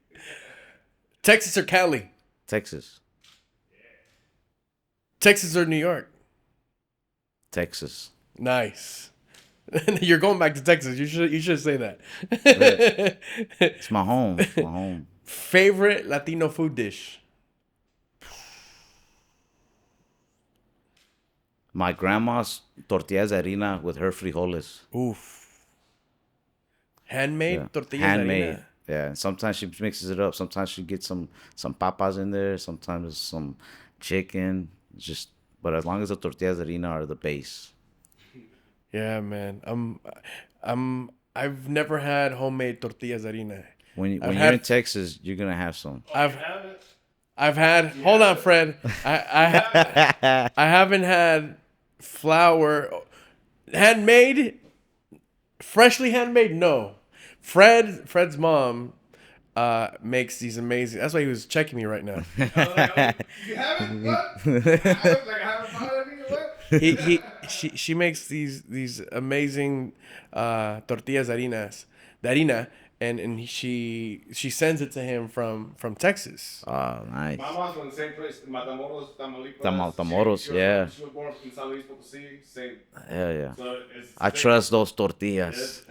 Speaker 1: Texas or Cali?
Speaker 2: Texas.
Speaker 1: Texas or New York?
Speaker 2: Texas.
Speaker 1: Nice. You're going back to Texas. You should say that.
Speaker 2: It's my home. It's my home.
Speaker 1: Favorite Latino food dish?
Speaker 2: My grandma's tortillas de harina with her frijoles.
Speaker 1: Oof. Handmade
Speaker 2: Yeah.
Speaker 1: tortillas.
Speaker 2: Handmade.
Speaker 1: Harina.
Speaker 2: Yeah. And sometimes she mixes it up. Sometimes she gets some papas in there. Sometimes some chicken. But as long as the tortillas de harina are the base.
Speaker 1: Yeah, man. I've never had homemade tortillas harina.
Speaker 2: When you're in Texas, you're gonna have some.
Speaker 1: I've had. Hold on, Fred. I haven't had flour handmade, freshly handmade. No, Fred's mom makes these amazing. That's why he was checking me right now.
Speaker 3: You haven't? What? I haven't followed me? What?
Speaker 1: She makes these amazing tortillas de harina, and she sends it to him from Texas.
Speaker 2: Oh, nice.
Speaker 3: My mom's from the same place, Matamoros, Tamaulipas.
Speaker 2: Matamoros, yeah.
Speaker 3: She was born in San Luis Potosí, same.
Speaker 2: Yeah.
Speaker 3: So
Speaker 2: I trust those tortillas.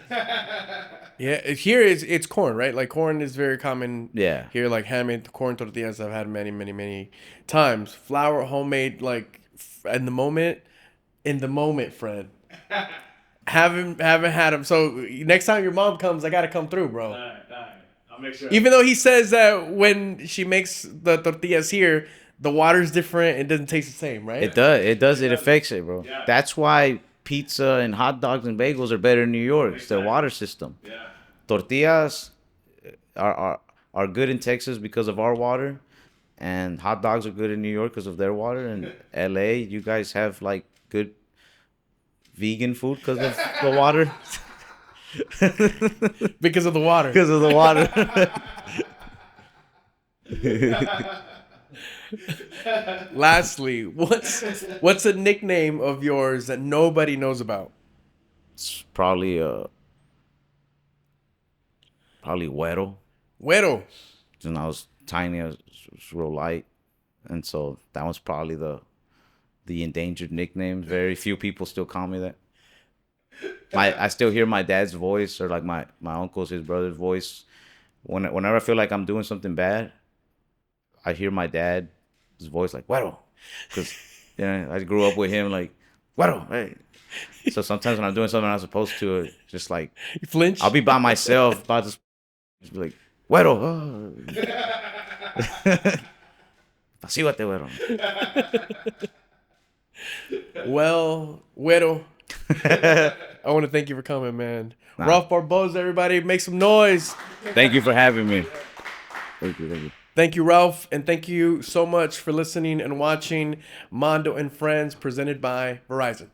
Speaker 1: Yeah, here it's corn, right? Like corn is very common.
Speaker 2: Yeah.
Speaker 1: Here, like handmade corn tortillas, I've had many times. Flour, homemade, like in the moment, Fred. haven't had them. So next time your mom comes, I gotta come through, bro.
Speaker 3: All right. I'll make sure.
Speaker 1: Even though he says that when she makes the tortillas here, the water's different. It doesn't taste the same, right?
Speaker 2: It does. It affects it, bro.
Speaker 3: Yeah.
Speaker 2: That's why pizza and hot dogs and bagels are better in New York. It's their
Speaker 3: Exactly.
Speaker 2: water system.
Speaker 3: Yeah.
Speaker 2: Tortillas are good in Texas because of our water, and hot dogs are good in New York because of their water. And LA, you guys have like good vegan food because of the water.
Speaker 1: Because of the water.
Speaker 2: Because of the water.
Speaker 1: Lastly, what's a nickname of yours that nobody knows about?
Speaker 2: It's probably Güero.
Speaker 1: Güero.
Speaker 2: When I was tiny, I was real light. And so that was probably the endangered nickname. Very few people still call me that. I still hear my dad's voice or like my uncle's, his brother's voice. Whenever I feel like I'm doing something bad, I hear my dad's voice like, Güero. Because I grew up with him like, Güero, hey. So sometimes when I'm doing something I'm not supposed to, just like,
Speaker 1: You flinch?
Speaker 2: I'll be by myself, but I'll just be like, Güero. Oh. Pasíbate, Güero.
Speaker 1: Well, Güero, I want to thank you for coming, man. Ralph Barbosa, everybody, make some noise.
Speaker 2: Thank you for having me. Thank you.
Speaker 1: Thank you, Ralph, and thank you so much for listening and watching Mando and Friends presented by Verizon.